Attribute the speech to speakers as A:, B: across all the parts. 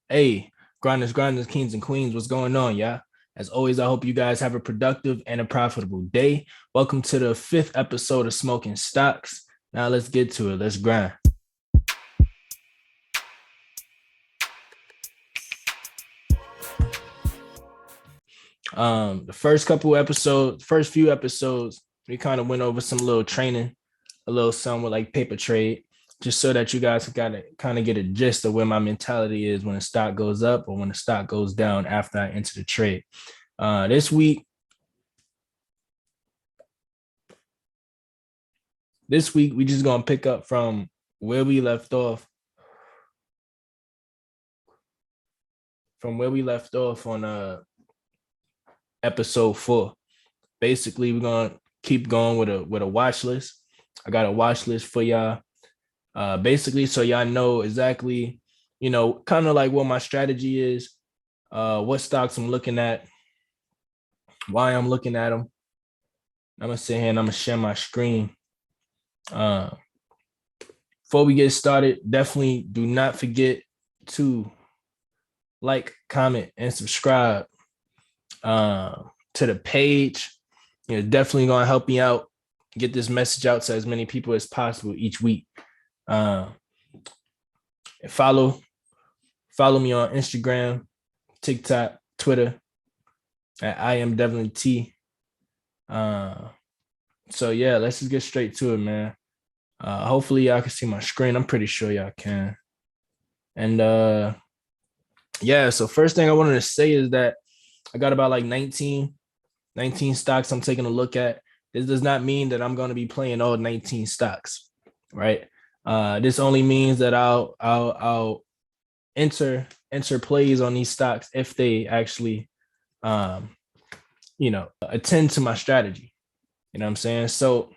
A: Hey, grinders, kings and queens, what's going on, yeah? As always, I hope you guys have a productive and a profitable day. Welcome to the fifth episode of Smokin Stocks. Now let's get to it. Let's grind. The first few episodes, we kind of went over some little training, a little something with like paper trade, just so that you guys got to kind of get a gist of where my mentality is when the stock goes up or when the stock goes down after I enter the trade. This week, we just gonna pick up from where we left off. From where we left off on episode 4. Basically, we're gonna keep going with a watch list. I got a watch list for y'all. Basically, so y'all know exactly, kind of like what my strategy is, what stocks I'm looking at, why I'm looking at them. I'm gonna sit here and I'm gonna share my screen. Uh, Before we get started, definitely do not forget to like, comment, and subscribe to the page. Definitely gonna help me out, get this message out to as many people as possible each week. Uh, and follow me on Instagram, TikTok, Twitter at I am Devlin T. So yeah, let's just get straight to it, man. Hopefully y'all can see my screen. I'm pretty sure y'all can. And yeah, so first thing I wanted to say is that I got about like 19 stocks I'm taking a look at. This does not mean that I'm going to be playing all 19 stocks, right? This only means that I'll enter plays on these stocks if they actually attend to my strategy. You know what I'm saying? So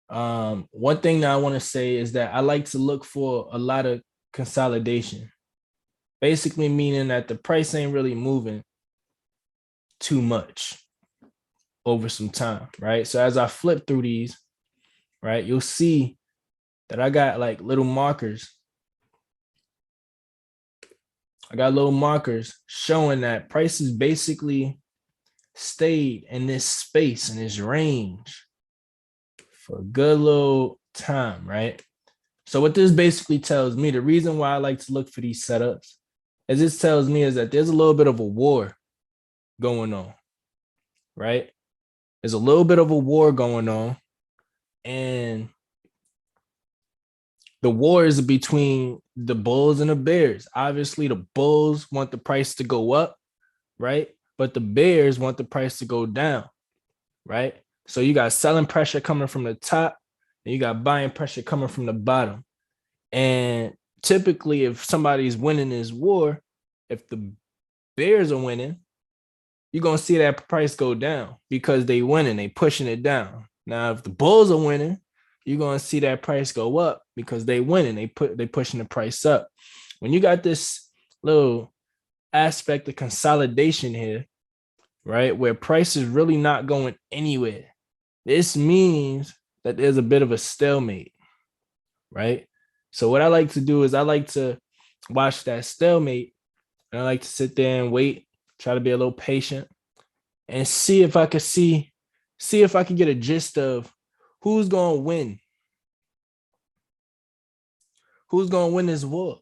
A: one thing that I want to say is that I like to look for a lot of consolidation. Basically meaning that the price ain't really moving too much over some time, right? So as I flip through these, right, you'll see that I got like little markers. I got little markers showing that prices basically stayed in this space, in this range for a good little time, right? So what this basically tells me, the reason why I like to look for these setups, as this tells me, is that there's a little bit of a war going on, right? There's a little bit of a war going on, and the war is between the bulls and the bears. Obviously, the bulls want the price to go up, right? But the bears want the price to go down, right? So you got selling pressure coming from the top, and you got buying pressure coming from the bottom. And typically, if somebody's winning this war, if the bears are winning, you're gonna see that price go down because they winning, they pushing it down. Now, if the bulls are winning, you're gonna see that price go up because they winning, they pushing the price up. When you got this little aspect of consolidation here, right, where price is really not going anywhere, this means that there's a bit of a stalemate, right? So what I like to do is I like to watch that stalemate, and I like to sit there and wait, try to be a little patient, and see if I could see if I could get a gist of who's gonna win. Who's gonna win this war?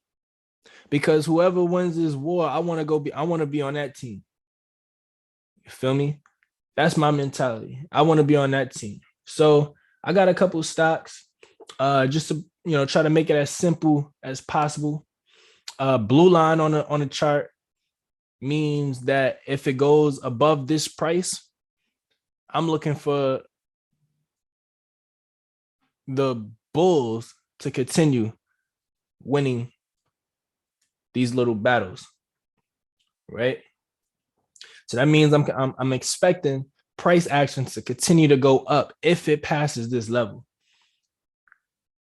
A: Because whoever wins this war, I want to be on that team. You feel me? That's my mentality. I want to be on that team. So I got a couple stocks, just to try to make it as simple as possible. Blue line on the chart means that if it goes above this price, I'm looking for the bulls to continue winning these little battles, right? So that means I'm expecting price action to continue to go up if it passes this level.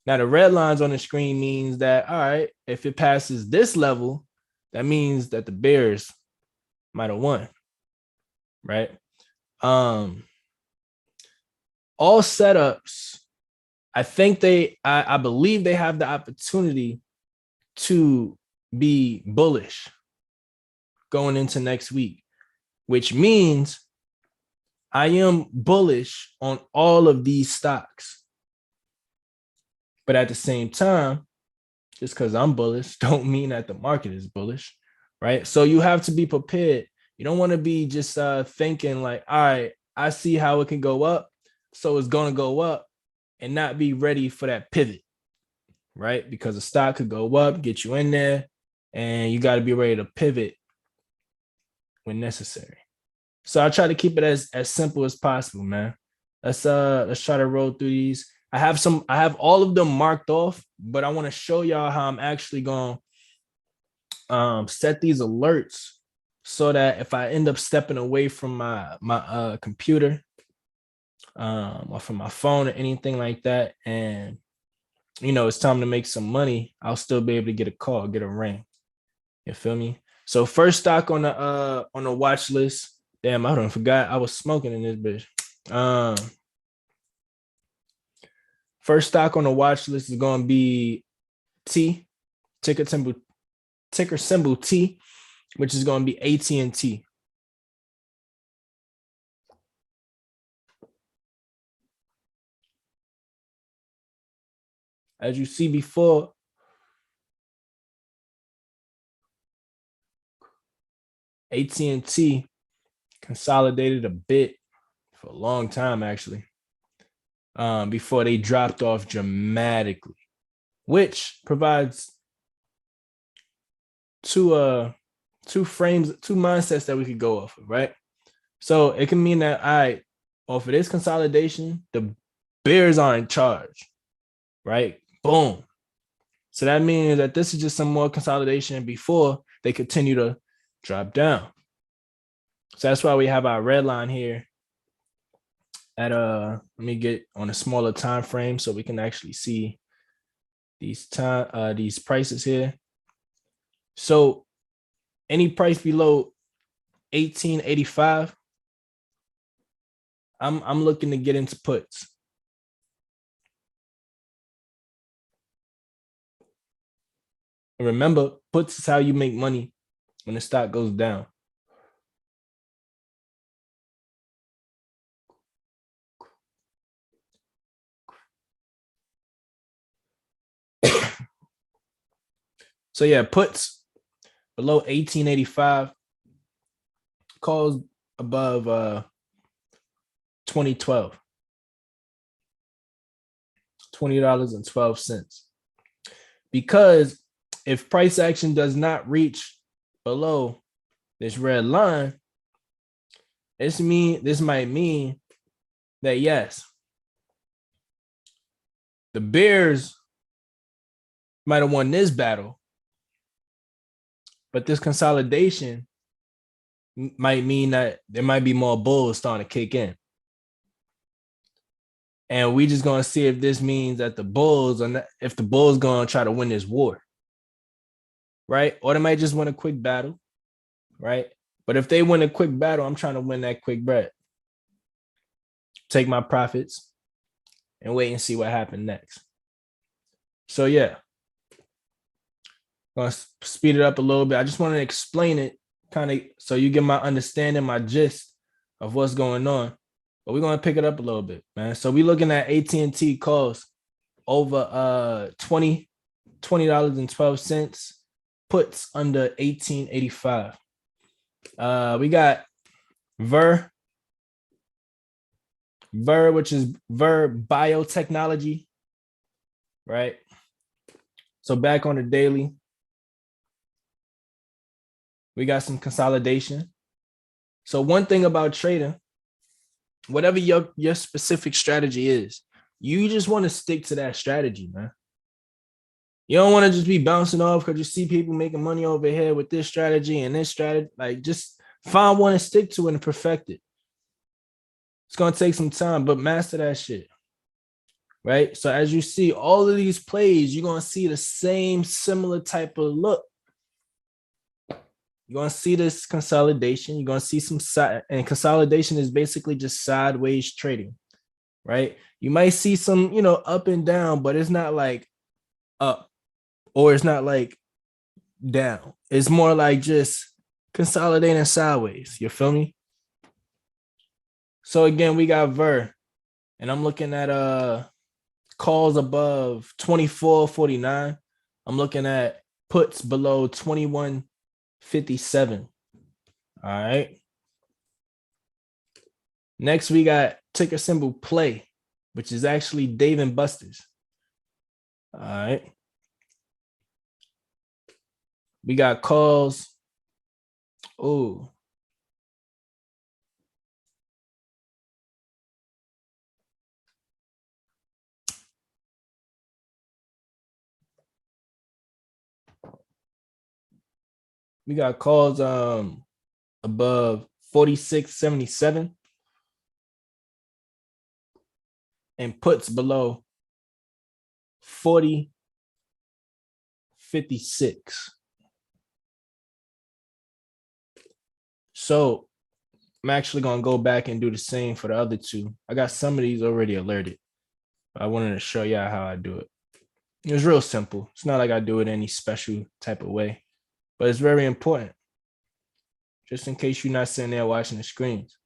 A: Now the red lines on the screen means that, all right, if it passes this level, that means that the bears might have won, right? All setups, I believe they have the opportunity to be bullish going into next week, which means I am bullish on all of these stocks. But at the same time, just because I'm bullish don't mean that the market is bullish, right? So you have to be prepared. You don't want to be just thinking like, all right, I see how it can go up, so it's going to go up, and not be ready for that pivot, right? Because the stock could go up, get you in there, and you got to be ready to pivot when necessary. So I try to keep it as simple as possible, man. Let's try to roll through these. I have all of them marked off, but I want to show y'all how I'm actually going to set these alerts so that if I end up stepping away from my computer or from my phone or anything like that, and it's time to make some money, I'll still be able to get a call, get a ring. You feel me? So first stock on the watch list. Damn, I don't forgot I was smoking in this bitch. First stock on the watch list is going to be T, ticker symbol T, which is going to be AT&T. As you see before, AT&T consolidated a bit for a long time, actually, before they dropped off dramatically, which provides two mindsets that we could go off of, right? So it can mean that, all right, off of this consolidation, the bears are in charge, right? Boom. So that means that this is just some more consolidation before they continue to drop down. So that's why we have our red line here at let me get on a smaller time frame so we can actually see these prices here. So any price below 1885, I'm looking to get into puts. And remember, puts is how you make money when the stock goes down. So yeah, puts below 1885, calls above 2012, $20.12. Because if price action does not reach below this red line, this might mean that yes, the bears might have won this battle, but this consolidation might mean that there might be more bulls starting to kick in. And we just gonna see if this means that the bulls if the bulls gonna try to win this war, right? Or they might just win a quick battle, right? But if they win a quick battle, I'm trying to win that quick bread. Take my profits and wait and see what happens next. So yeah, I'm gonna speed it up a little bit. I just want to explain it kind of so you get my understanding, my gist of what's going on. But we're gonna pick it up a little bit, man. So we're looking at AT&T calls over $20.12, puts under 1885. We got Ver, which is Ver Biotechnology, right? So back on the daily, we got some consolidation. So one thing about trading, whatever your specific strategy is, you just want to stick to that strategy, man. You don't want to just be bouncing off because you see people making money over here with this strategy and this strategy. Like, just find one and stick to it and perfect it. It's going to take some time, but master that shit, right? So as you see all of these plays, you're going to see the same similar type of look. You're going to see this consolidation. You're going to see some side, and consolidation is basically just sideways trading, right? You might see some, up and down, but it's not like up, or it's not like down. It's more like just consolidating sideways. You feel me? So again, we got Ver, and I'm looking at calls above 24.49. I'm looking at puts below 21.57. All right. Next, we got ticker symbol play, which is actually Dave and Buster's. All right. We got calls. Oh, we got calls above 46.77 and puts below 40.56. So I'm actually gonna go back and do the same for the other two. I got some of these already alerted. I wanted to show y'all how I do it. It was real simple. It's not like I do it any special type of way, but it's very important, just in case you're not sitting there watching the screens.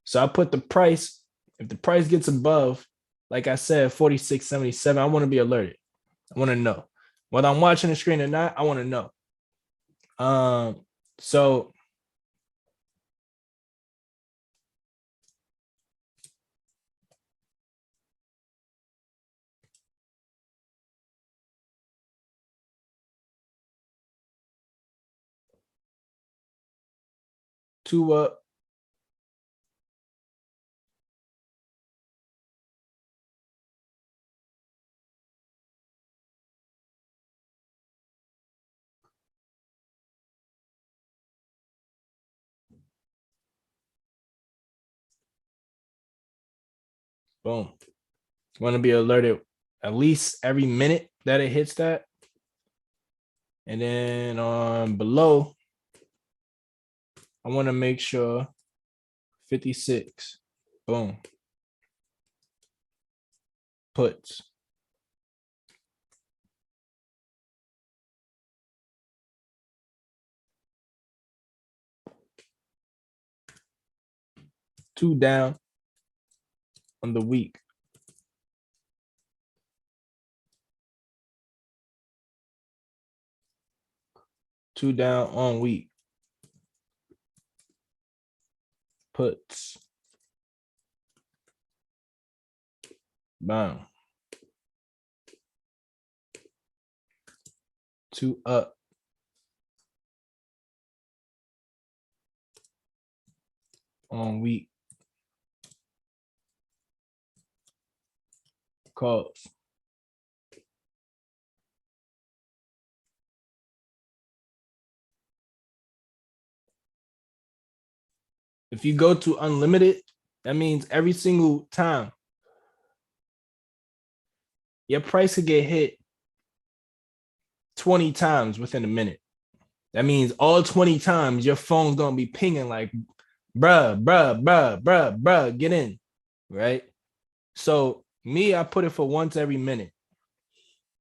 A: So I put the price. If the price gets above, like I said, 46.77, I want to be alerted. I want to know. Whether I'm watching the screen or not, I want to know. So two up, boom. Want to be alerted at least every minute that it hits that. And then on below, I want to make sure 56. Boom. Puts. Two down on the week. Two down on week. Puts. Bam. Two up. On week. Calls. If you go to unlimited, that means every single time your price could get hit 20 times within a minute. That means all 20 times your phone's gonna be pinging like, bruh, get in, right? So me, I put it for once every minute.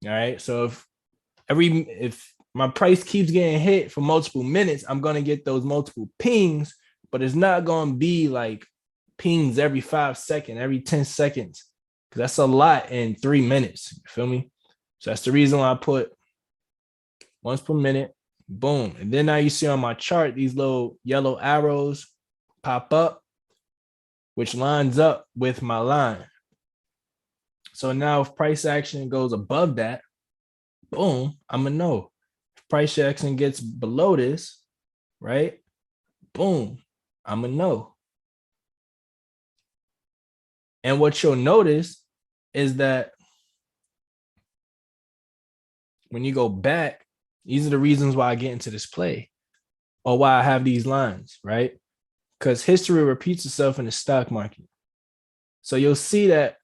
A: All right. So if my price keeps getting hit for multiple minutes, I'm gonna get those multiple pings, but it's not gonna be like pings every 5 seconds, every 10 seconds, because that's a lot in 3 minutes. You feel me? So that's the reason why I put once per minute. Boom. And then now you see on my chart these little yellow arrows pop up, which lines up with my line. So now if price action goes above that, boom, I'm gonna know. If price action gets below this, right? Boom, I'm gonna know. And what you'll notice is that when you go back, these are the reasons why I get into this play or why I have these lines, right? Because history repeats itself in the stock market. So you'll see that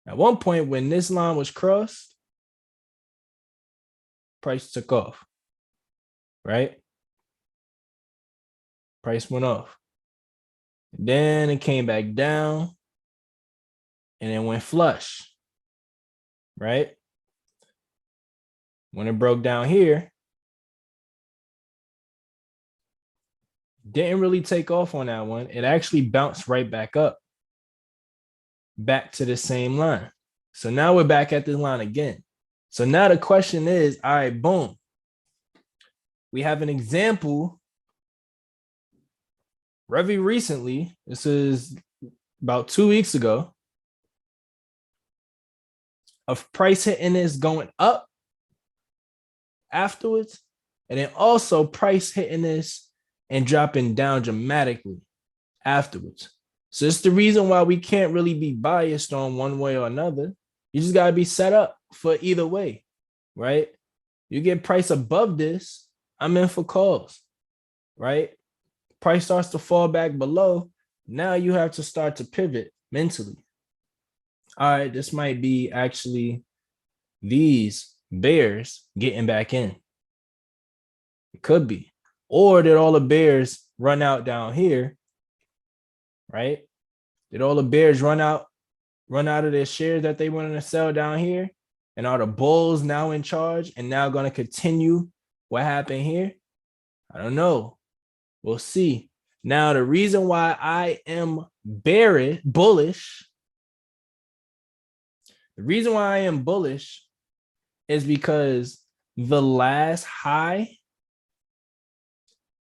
A: at one point when this line was crossed, price took off, right? Price went off. Then it came back down and it went flush, right? When it broke down here, Didn't really take off on that one. It actually bounced right back up, back to the same line. So now we're back at this line again. So now the question is, all right, boom. We have an example very recently. This is about 2 weeks ago of price hitting this going up afterwards, and then also price hitting this and dropping down dramatically afterwards. So it's the reason why we can't really be biased on one way or another. You just gotta be set up for either way, right? You get price above this, I'm in for calls, right? Price starts to fall back below. Now you have to start to pivot mentally. All right, this might be actually these bears getting back in. It could be. Or did all the bears run out down here, right? Did all the bears run out of their shares that they wanted to sell down here? And are the bulls now in charge and now going to continue what happened here? I don't know. We'll see. Now, the reason why I am bullish, is because the last high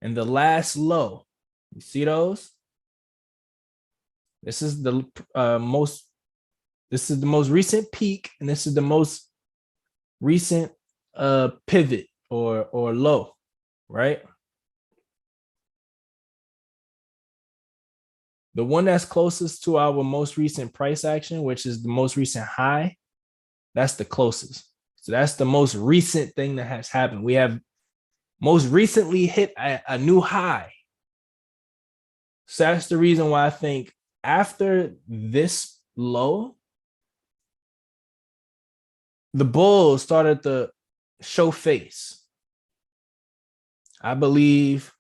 A: and the last low, you see those? This is the most recent peak, and this is the most recent pivot or low, right? The one that's closest to our most recent price action, which is the most recent high, that's the closest. So that's the most recent thing that has happened. We have most recently hit a new high. So that's the reason why I think after this low, the bulls started to show face. I believe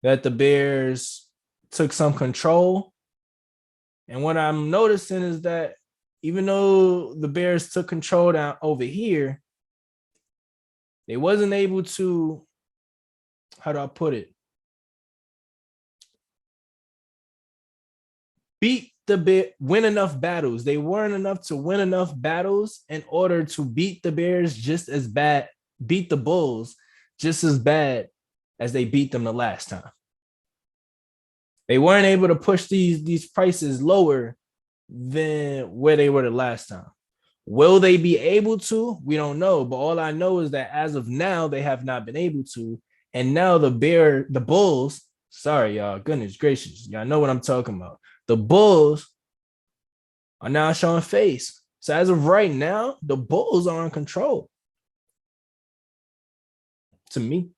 A: that the bears took some control. And what I'm noticing is that even though the bears took control down over here, they wasn't able to, how do I put it? Win enough battles. They weren't enough to win enough battles in order to beat the bears just as bad, beat the bulls just as bad as they beat them the last time. They weren't able to push these prices lower than where they were the last time. Will they be able to? We don't know. But all I know is that as of now, they have not been able to. And now the bulls, sorry, y'all, goodness gracious, y'all know what I'm talking about. The bulls are now showing face. So as of right now, the bulls are in control. To me.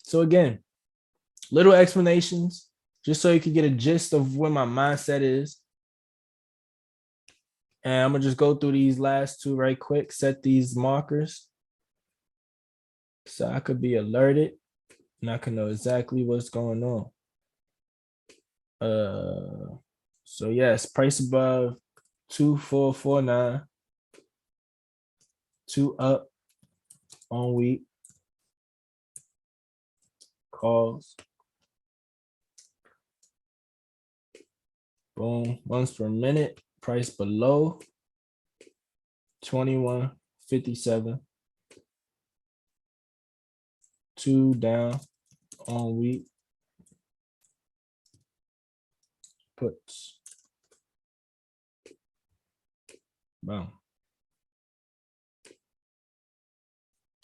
A: So again, little explanations, just so you can get a gist of where my mindset is. And I'm gonna just go through these last two right quick, set these markers so I could be alerted and I can know exactly what's going on. So yes, price above 2449, 2 up on week, calls. Boom, months per minute, price below 2157, 2 down on week, puts. Boom.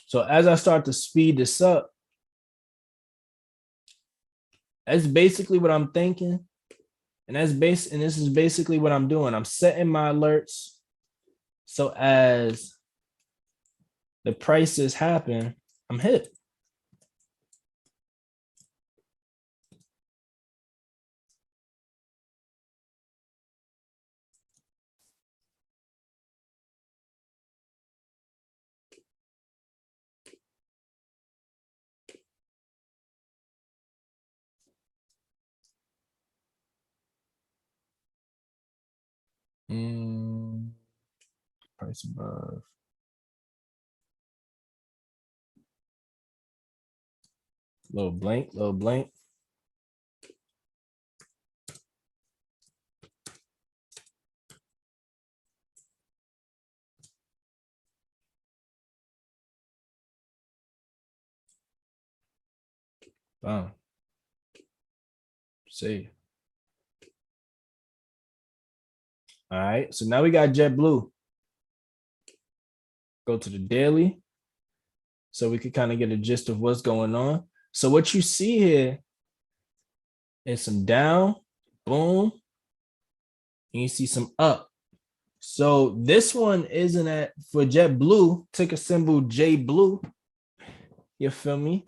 A: So as I start to speed this up, that's basically what I'm thinking. And this is basically what I'm doing. I'm setting my alerts so as the prices happen, I'm hit. Price above. Little blank, little blank. Boom. See. All right. So now we got JetBlue. Go to the daily so we could kind of get a gist of what's going on. So what you see here is some down, boom, and you see some up. So this one isn't at for JetBlue, ticker symbol J Blue. You feel me?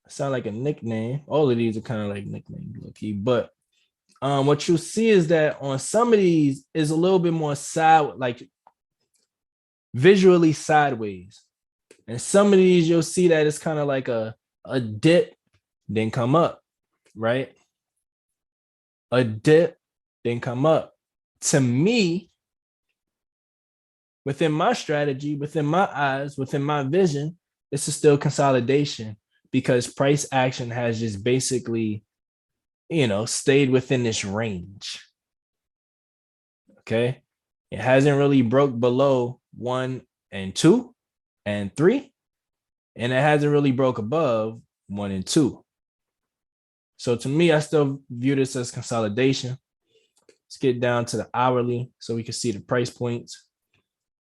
A: Sound like a nickname. All of these are kind of like nicknames, low key. But what you see is that on some of these is a little bit more side, like visually sideways. And some of these you'll see that it's kind of like a dip, then come up, right? A dip, then come up. To me, within my strategy, within my eyes, within my vision, this is still consolidation because price action has just basically, stayed within this range. Okay. It hasn't really broke below 1 and 2 and 3, and it hasn't really broke above 1 and 2. So to me, I still view this as consolidation. Let's get down to the hourly so we can see the price points.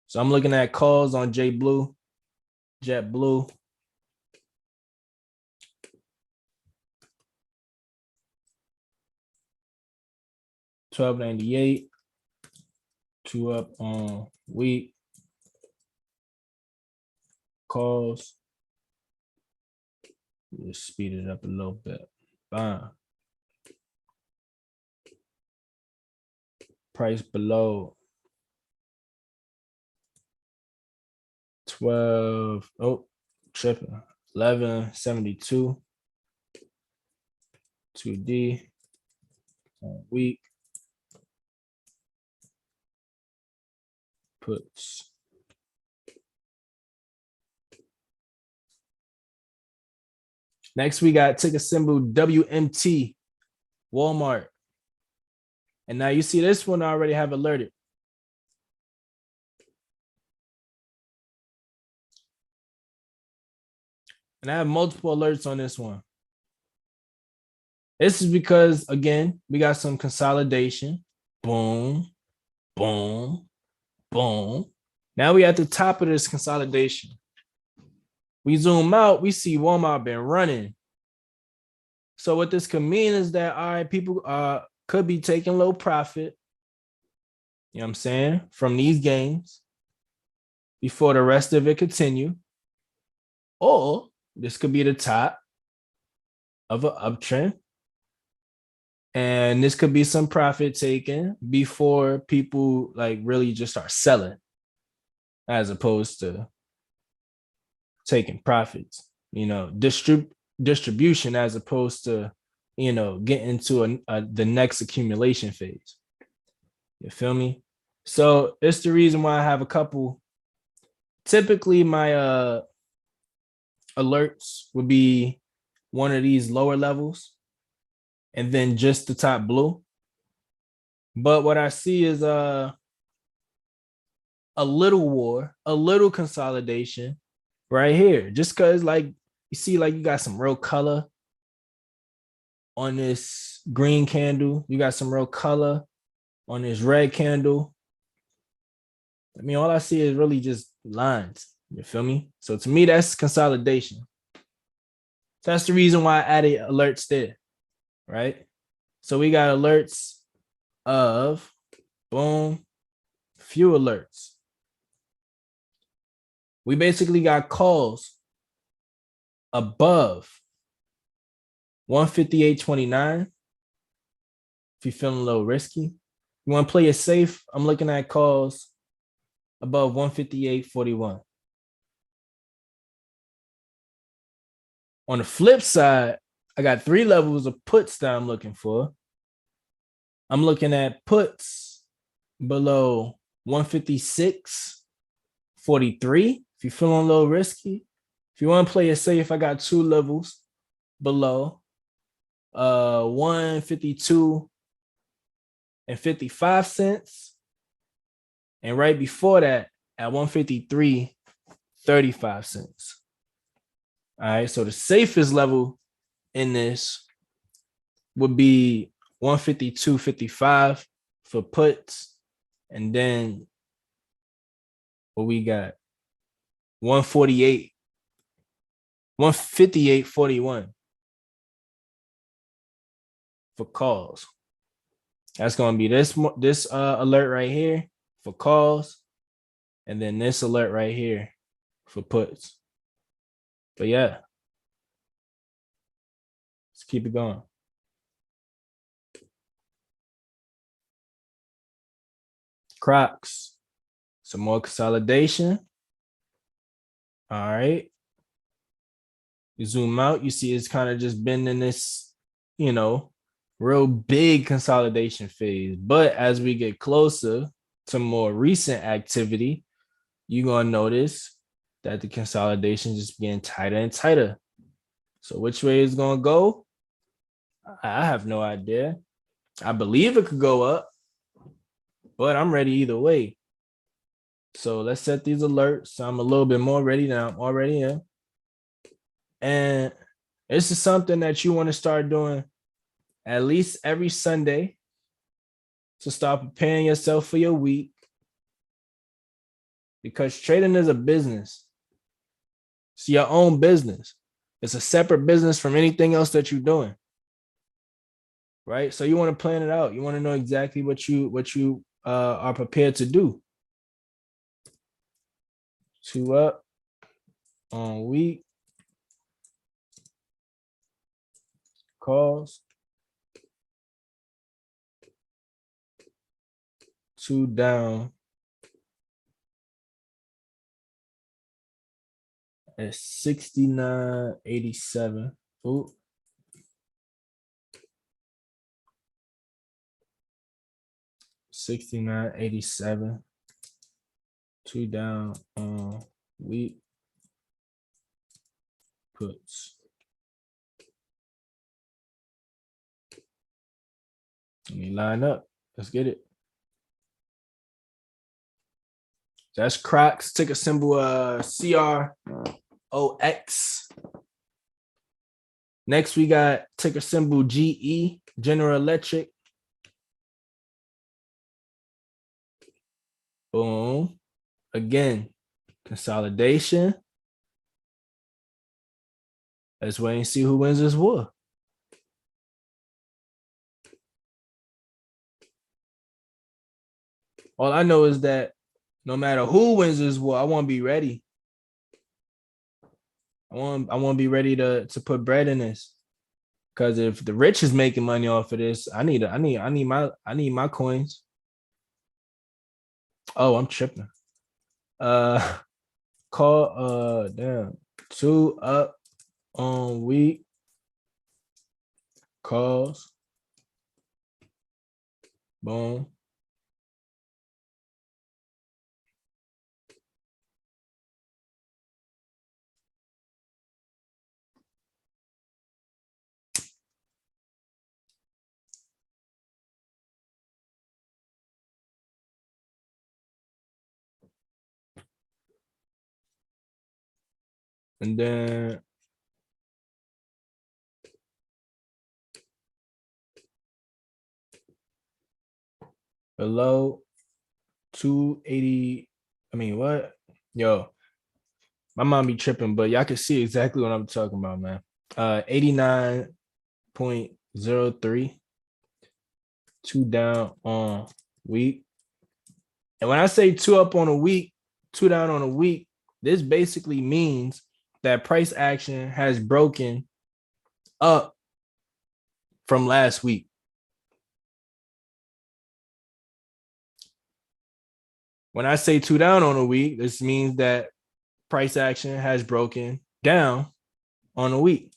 A: So I'm looking at calls on JetBlue. 1298. 2 up on week. Calls. Let's speed it up a little bit. Bam. Price below 12. Oh, tripping. 1172. 2D. Week. Puts. Next, we got ticker symbol WMT, Walmart. And now you see this one I already have alerted. And I have multiple alerts on this one. This is because, again, we got some consolidation. Boom, boom, boom. Now we at the top of this consolidation. We zoom out, we see Walmart been running. So what this could mean is that, all right, people could be taking low profit, you know what I'm saying, from these gains before the rest of it continue. Or this could be the top of an uptrend. And this could be some profit taken before people like really just start selling as opposed to taking profits, distribution as opposed to, getting into the next accumulation phase. You feel me? So it's the reason why I have a couple. Typically my alerts would be one of these lower levels and then just the top blue. But what I see is a little war, a little consolidation right here. Just because like you see like you got some real color on this green candle. You got some real color on this red candle. I mean, all I see is really just lines. You feel me? So to me, that's consolidation. So that's the reason why I added alerts there, right? So we got alerts of, boom, few alerts. We basically got calls above 158.29. If you're feeling a little risky, you want to play it safe. I'm looking at calls above 158.41. On the flip side, I got 3 levels of puts that I'm looking for. I'm looking at puts below 156.43. If you're feeling a little risky, if you want to play it safe, I got 2 levels below 152 and 55 cents. And right before that at 153.35 cents. All right. So the safest level in this would be 152.55 for puts. And then what we got? 148, 158.41 for calls. That's gonna be this alert right here for calls, and then this alert right here for puts. But yeah, let's keep it going. Crocs, some more consolidation. All right. You zoom out, you see it's kind of just been in this, real big consolidation phase. But as we get closer to more recent activity, you're going to notice that the consolidation just getting tighter and tighter. So which way is going to go? I have no idea. I believe it could go up, but I'm ready either way. So let's set these alerts. So I'm a little bit more ready than I'm already in. And this is something that you want to start doing at least every Sunday to start preparing yourself for your week, because trading is a business. It's your own business. It's a separate business from anything else that you're doing. Right? So you want to plan it out. You want to know exactly what you are prepared to do. 2 up on week calls. 2 down at 69.87. Ooh. 69.87. 2 down on week puts. Let me line up. Let's get it. That's Crocs. Ticker symbol CROX. Next, we got ticker symbol GE, General Electric. Boom. Again, consolidation. Let's wait and see who wins this war. All I know is that no matter who wins this war, I want to be ready. I want to be ready to put bread in this. Because if the rich is making money off of this, I need my coins. Oh, I'm tripping. Damn. 2 up on week calls. Boom. And then below 280. I mean, what? Yo, my mom be tripping, but y'all can see exactly what I'm talking about, man. 89.03. 2 down on week. And when I say 2 up on a week, 2 down on a week, this basically means that price action has broken up from last week. When I say 2 down on a week, this means that price action has broken down on a week.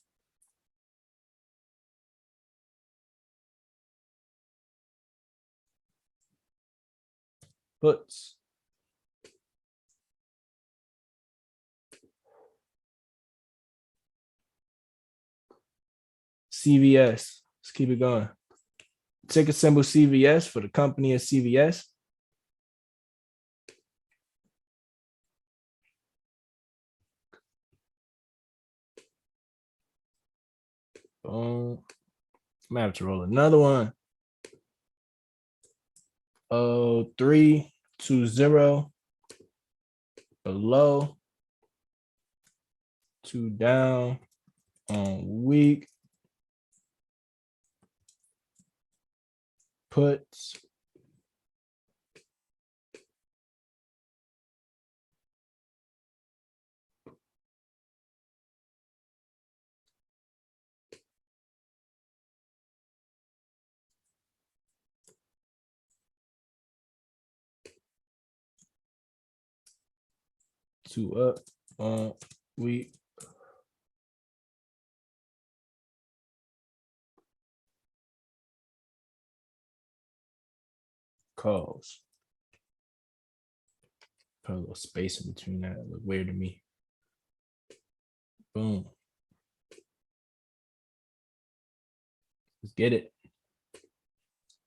A: Puts. CVS. Let's keep it going. Ticker symbol CVS for the company of CVS. I'm gonna have to roll another one. 320 below, 2 down on week. Puts. Two up on week. Calls. Put a little space in between that. It look weird to me. Boom. Let's get it.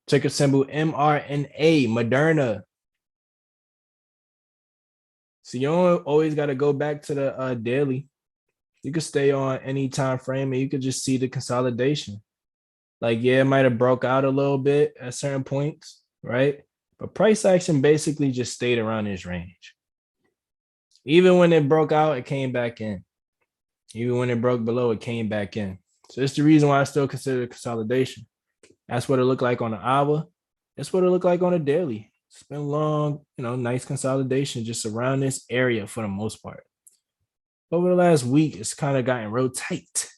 A: Ticker symbol mRNA, Moderna. So you don't always got to go back to the daily. You could stay on any time frame and you could just see the consolidation. Like, yeah, it might have broke out a little bit at certain points, right? But price action basically just stayed around this range. Even when it broke out, it came back in. Even when it broke below, it came back in. So it's the reason why I still consider it consolidation. That's what it looked like on the hour. That's what it looked like on a daily. It's been long, nice consolidation just around this area for the most part. Over the last week, it's kind of gotten real tight,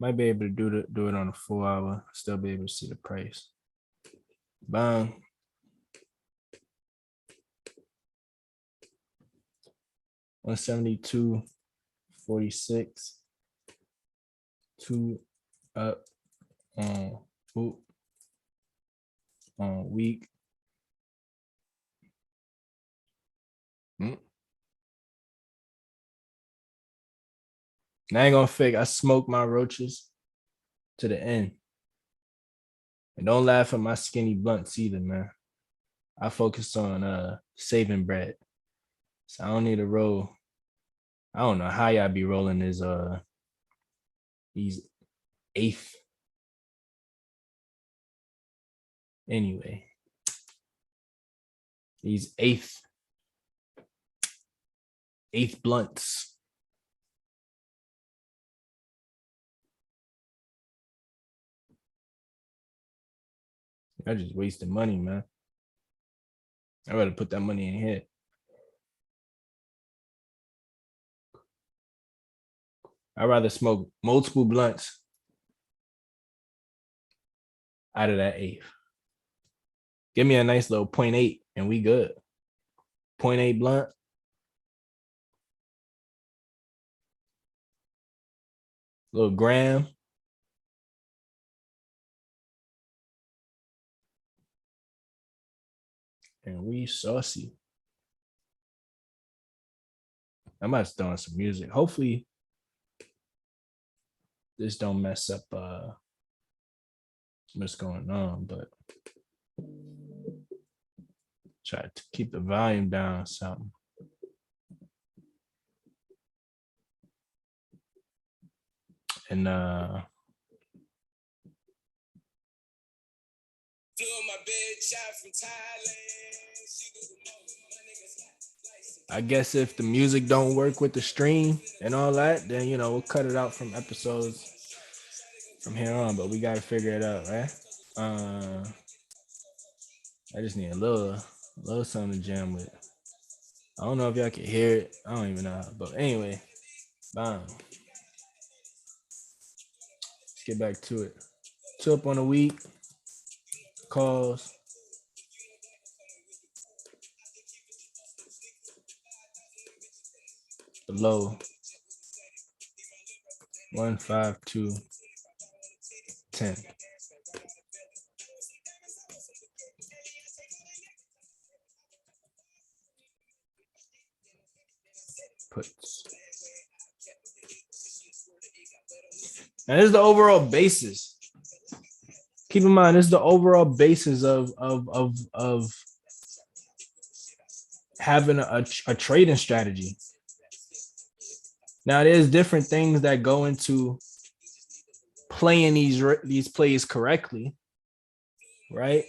A: Might be able to do it on a 4 hour, still be able to see the price. Bang. $172.46. 2 up on week. Now I ain't gonna fake. I smoked my roaches to the end. And don't laugh at my skinny blunts either, man. I focus on saving bread. So I don't need to roll. I don't know how y'all be rolling these eighth. Anyway. These eighth blunts. I just wasted money, man. I rather put that money in here. I'd rather smoke multiple blunts out of that eighth. Give me a nice little 0.8 and we good. 0.8 blunt. Little gram. And we saucy. I might start on some music. Hopefully this don't mess up what's going on, but try to keep the volume down or something. And I guess if the music don't work with the stream and all that, then we'll cut it out from episodes from here on, but we gotta figure it out, right? I just need a little something to jam with. I don't know if y'all can hear it. I don't even know. But anyway, bam. Let's get back to it. 2 up on the week. Calls. Below 152.10. puts. And this is the overall basis. Keep in mind, this is the overall basis of having a trading strategy. Now, there's different things that go into playing these plays correctly, right?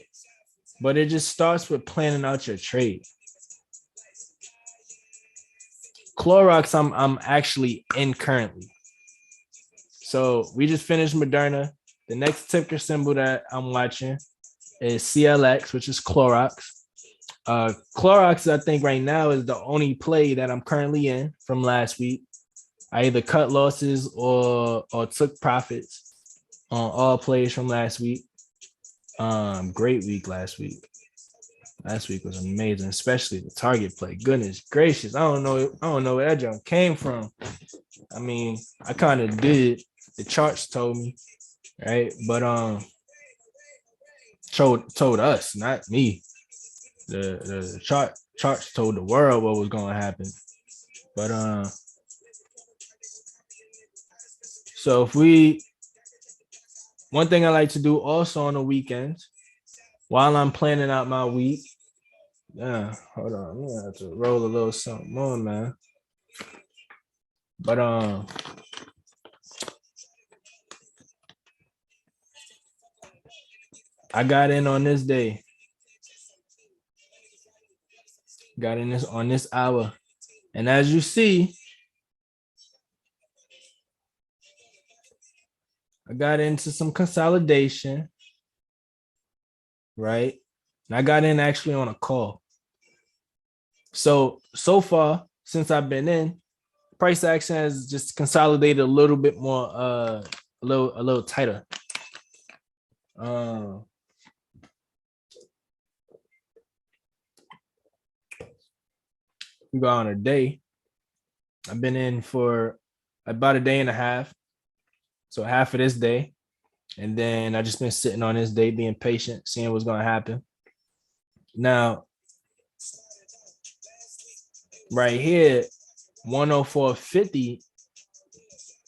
A: But it just starts with planning out your trade. Clorox, I'm actually in currently. So we just finished Moderna. The next ticker symbol that I'm watching is CLX, which is Clorox. Clorox, I think right now is the only play that I'm currently in from last week. I either cut losses or took profits on all plays from last week. Great week last week. Last week was amazing, especially the target play. Goodness gracious, I don't know where that jump came from. I mean, I kind of did. The charts told me, right? But told us, not me. The charts told the world what was going to happen. But so if one thing I like to do also on the weekends while I'm planning out my week. Yeah, hold on. I'm gonna have to roll a little something more, man. But I got in on this day. Got in on this hour. And as you see, I got into some consolidation, right? And I got in actually on a call. So far, since I've been in, price action has just consolidated a little bit more, a little tighter. We go on a day. I've been in for about a day and a half. So half of this day. And then I just been sitting on this day, being patient, seeing what's going to happen. Now, right here, 104.50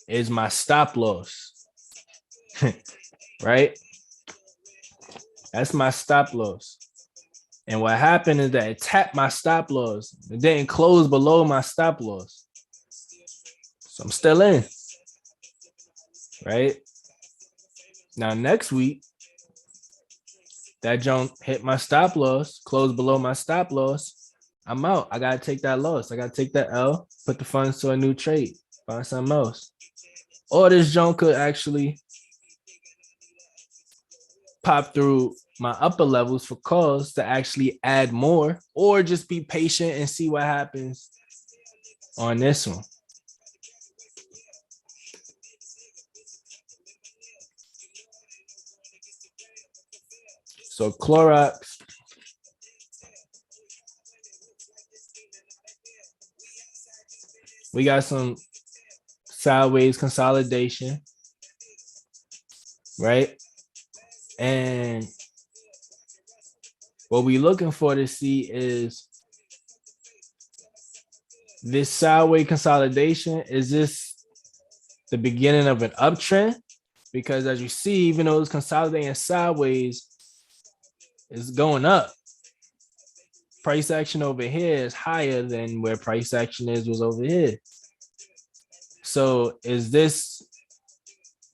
A: is my stop loss. Right? That's my stop loss. And what happened is that it tapped my stop loss. It didn't close below my stop loss. So I'm still in. Right? Now, next week, that junk hit my stop loss, closed below my stop loss. I'm out. I got to take that loss. I got to take that L, put the funds to a new trade, find something else. Or this junk could actually pop through my upper levels for calls to actually add more, or just be patient and see what happens on this one. So Clorox, we got some sideways consolidation, right? And what we're looking for to see is this sideways consolidation. Is this the beginning of an uptrend? Because as you see, even though it's consolidating sideways, it's going up. Price action over here is higher than where price action was over here. So is this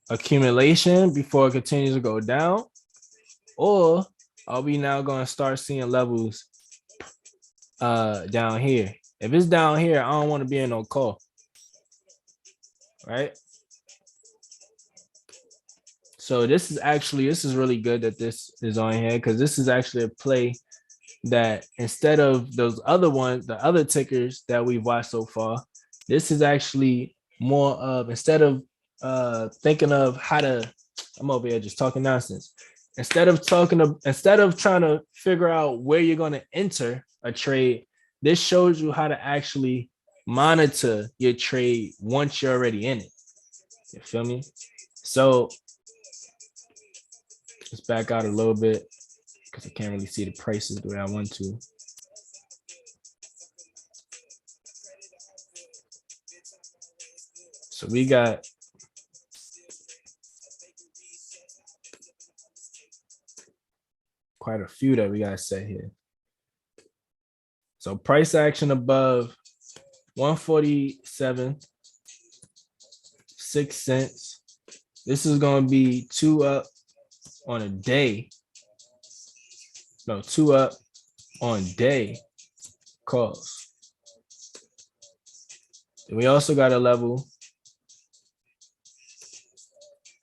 A: accumulation before it continues to go down? Or are we now going to start seeing levels down here? If it's down here, I don't want to be in no call. Right? So this is really good that this is on here, because this is actually a play that instead of those other ones, the other tickers that we've watched so far, this is actually more of, instead of thinking of how to, I'm over here just talking nonsense. Instead of trying to figure out where you're going to enter a trade, this shows you how to actually monitor your trade once you're already in it. You feel me? So let's back out a little bit because I can't really see the prices the way I want to. we got quite a few that we got set here. So price action above 147.06. This is going to be 2 up on a day. No, 2 up on day calls. And we also got a level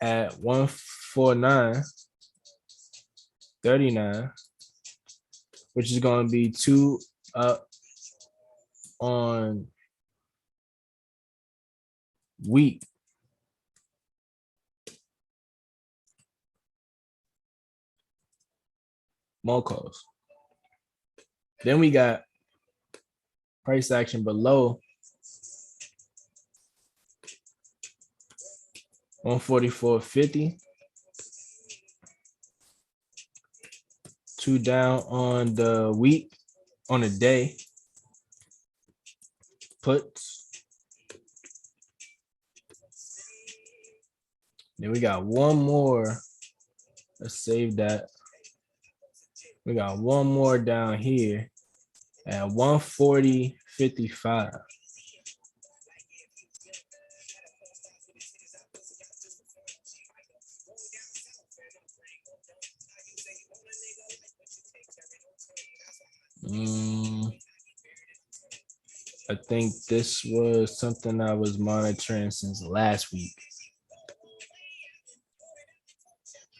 A: at 149.39, which is going to be 2 up on week. More calls. Then we got price action below 144.50. 2 down on the week, on a day. Puts. Then we got one more. Let's save that. We got one more down here at 140.55. I think this was something I was monitoring since last week.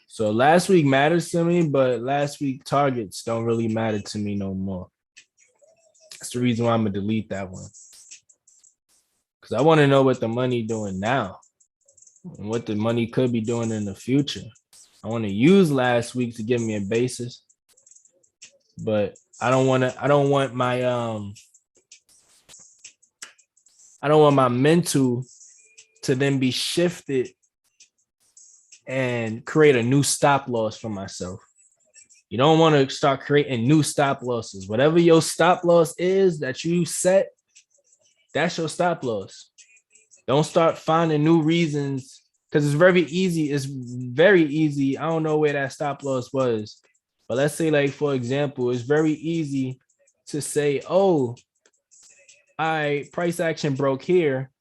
A: So last week matters to me, but last week targets don't really matter to me no more. That's the reason why I'm gonna delete that one. Because I want to know what the money doing now and what the money could be doing in the future. I want to use last week to give me a basis, but I don't want my mental to then be shifted and create a new stop loss for myself. You don't want to start creating new stop losses. Whatever your stop loss is that you set, that's your stop loss. Don't start finding new reasons, because it's very easy. It's very easy. I don't know where that stop loss was, but let's say, like, for example, it's very easy to say, oh, price action broke here,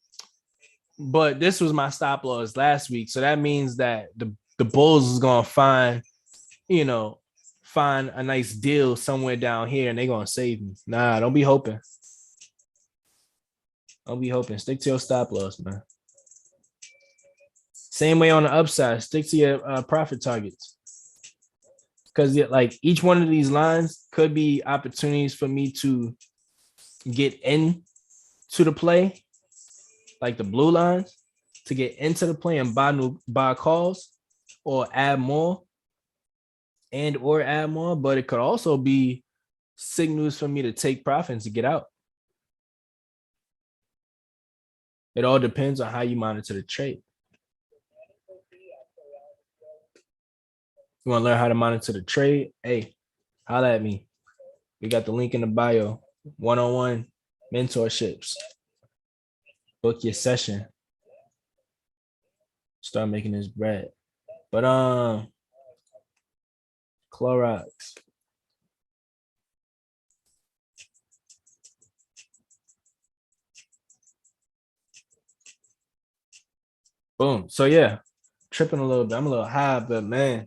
A: but this was my stop loss last week. So that means that the bulls is going to find a nice deal somewhere down here and they're going to save me. Nah, don't be hoping. Don't be hoping. Stick to your stop loss, man. Same way on the upside. Stick to your profit targets. Because like each one of these lines could be opportunities for me to get into the play, like the blue lines, to get into the play and buy calls or add more but it could also be signals for me to take profits to get out. It all depends on how you monitor the trade. You want to learn how to monitor the trade? Hey, holla at me. We got the link in the bio. 1-on-1 mentorships. Book your session. Start making this bread. But Clorox. Boom. So yeah, tripping a little bit. I'm a little high, but man,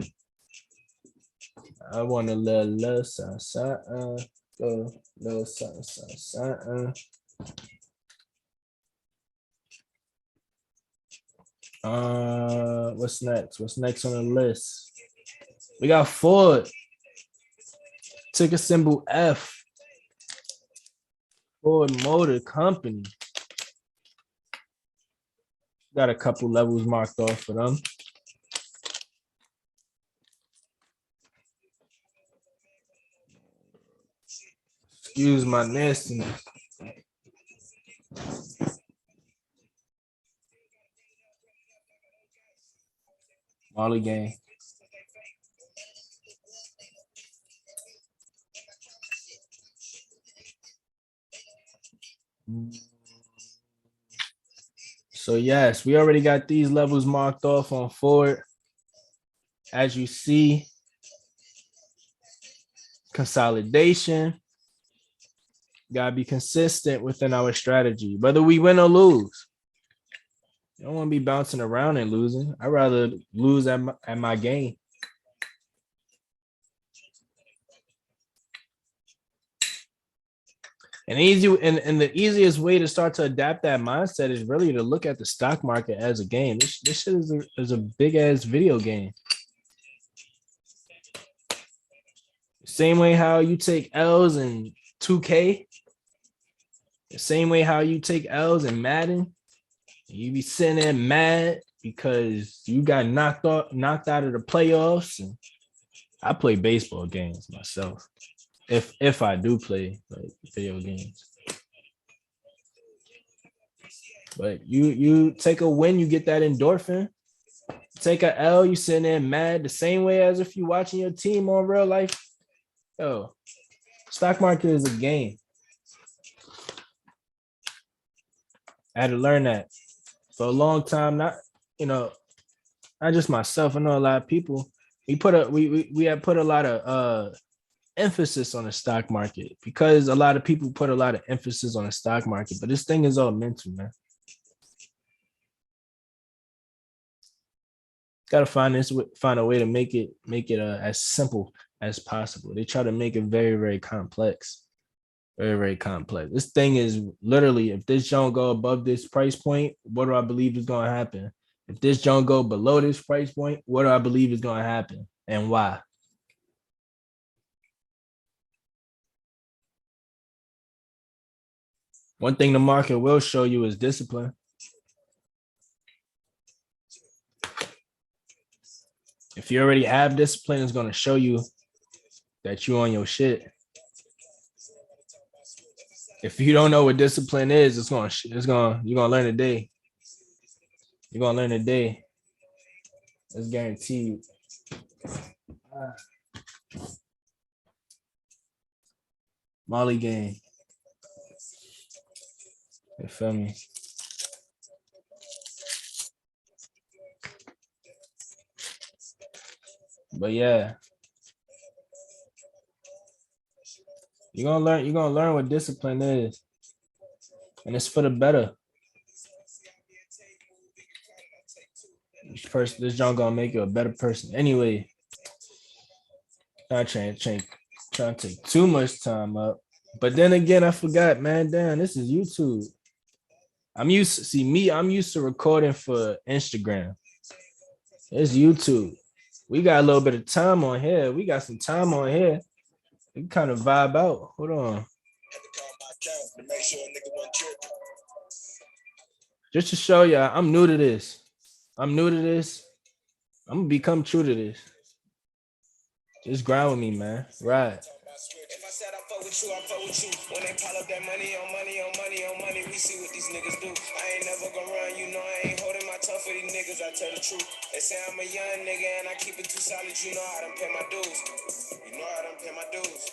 A: I want a little something. Little something. What's next? What's next on the list? We got Ford. Ticker symbol F. Ford Motor Company. Got a couple levels marked off for them. Excuse my nastiness. Molly gang. So yes, we already got these levels marked off on forward. As you see, consolidation. Gotta be consistent within our strategy, whether we win or lose. You don't want to be bouncing around and losing. I'd rather lose at my game. And the easiest way to start to adapt that mindset is really to look at the stock market as a game. This shit is a big ass video game. Same way how you take L's in 2K. The same way how you take L's in Madden. You be sitting there mad because you got knocked out of the playoffs. And I play baseball games myself. If I do play like video games. But you take a win, you get that endorphin. Take a L, you sitting there mad the same way as if you watching your team on real life. Yo, stock market is a game. I had to learn that for a long time. Not just myself. I know a lot of people. We have put a lot of emphasis on the stock market because a lot of people put a lot of emphasis on the stock market. But this thing is all mental, man. Got to find a way to make it as simple as possible. They try to make it very, very complex. Very, very complex. This thing is literally, if this don't go above this price point, what do I believe is going to happen? If this don't go below this price point, what do I believe is going to happen and why? One thing the market will show you is discipline. If you already have discipline, it's going to show you that you're on your shit. If you don't know what discipline is, you're gonna learn today. You're gonna learn today. It's guaranteed. Molly game. You feel me? But yeah. You're gonna learn what discipline is. And it's for the better. This joint gonna make you a better person. Anyway, not trying to take too much time up. But then again, I forgot, man. Damn, this is YouTube. I'm used to recording for Instagram. It's YouTube. We got a little bit of time on here. We got some time on here. We kind of vibe out. Hold on. Just to show y'all, I'm new to this. I'm gonna become true to this. Just grind with me, man. Right. If I said I fuck with you, I fuck with you. When they pile up that money on money, we see what these niggas do. I ain't never gonna run, you know I ain't holding my tongue for these niggas, I tell the truth. They say I'm a young nigga and I keep it too solid, you know I done pay my dues. You know I done pay my dues.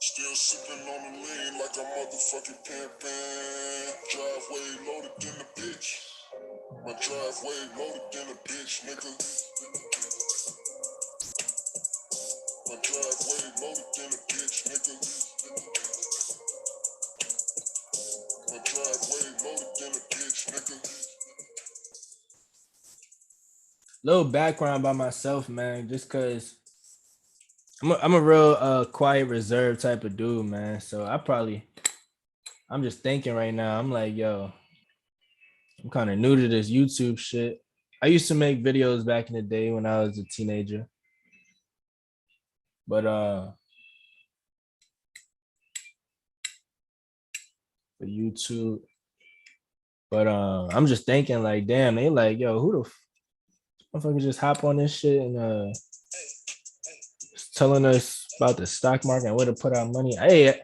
A: Still sipping on the lean like a motherfucking pimpin'. Driveway loaded in the bitch. My driveway loaded in the bitch, nigga. My driveway loaded in the bitch, nigga. My driveway loaded in the bitch, nigga. Little background by myself, man, just cause I'm a real quiet, reserved type of dude, man. So I'm just thinking right now. I'm like, yo, I'm kind of new to this YouTube shit. I used to make videos back in the day when I was a teenager. But for YouTube. But I'm just thinking like, damn, they like, yo, who the motherfucker just hop on this shit and telling us about the stock market and where to put our money. Hey,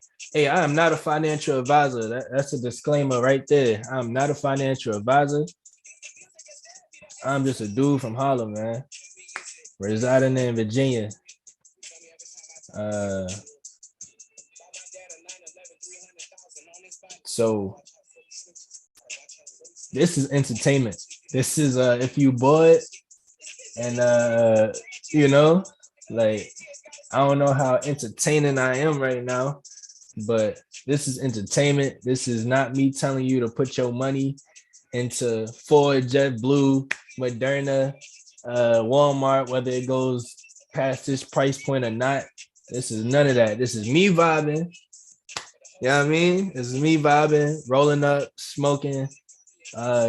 A: I am not a financial advisor. That's a disclaimer right there. I'm not a financial advisor. I'm just a dude from Harlem, man, residing in Virginia. So this is entertainment. This is if you bored and you know, like I don't know how entertaining I am right now, but this is entertainment. This is not me telling you to put your money into Ford, JetBlue, Moderna, Walmart, whether it goes past this price point or not. This is none of that. This is me vibing. You know what I mean? This is me vibing, rolling up, smoking,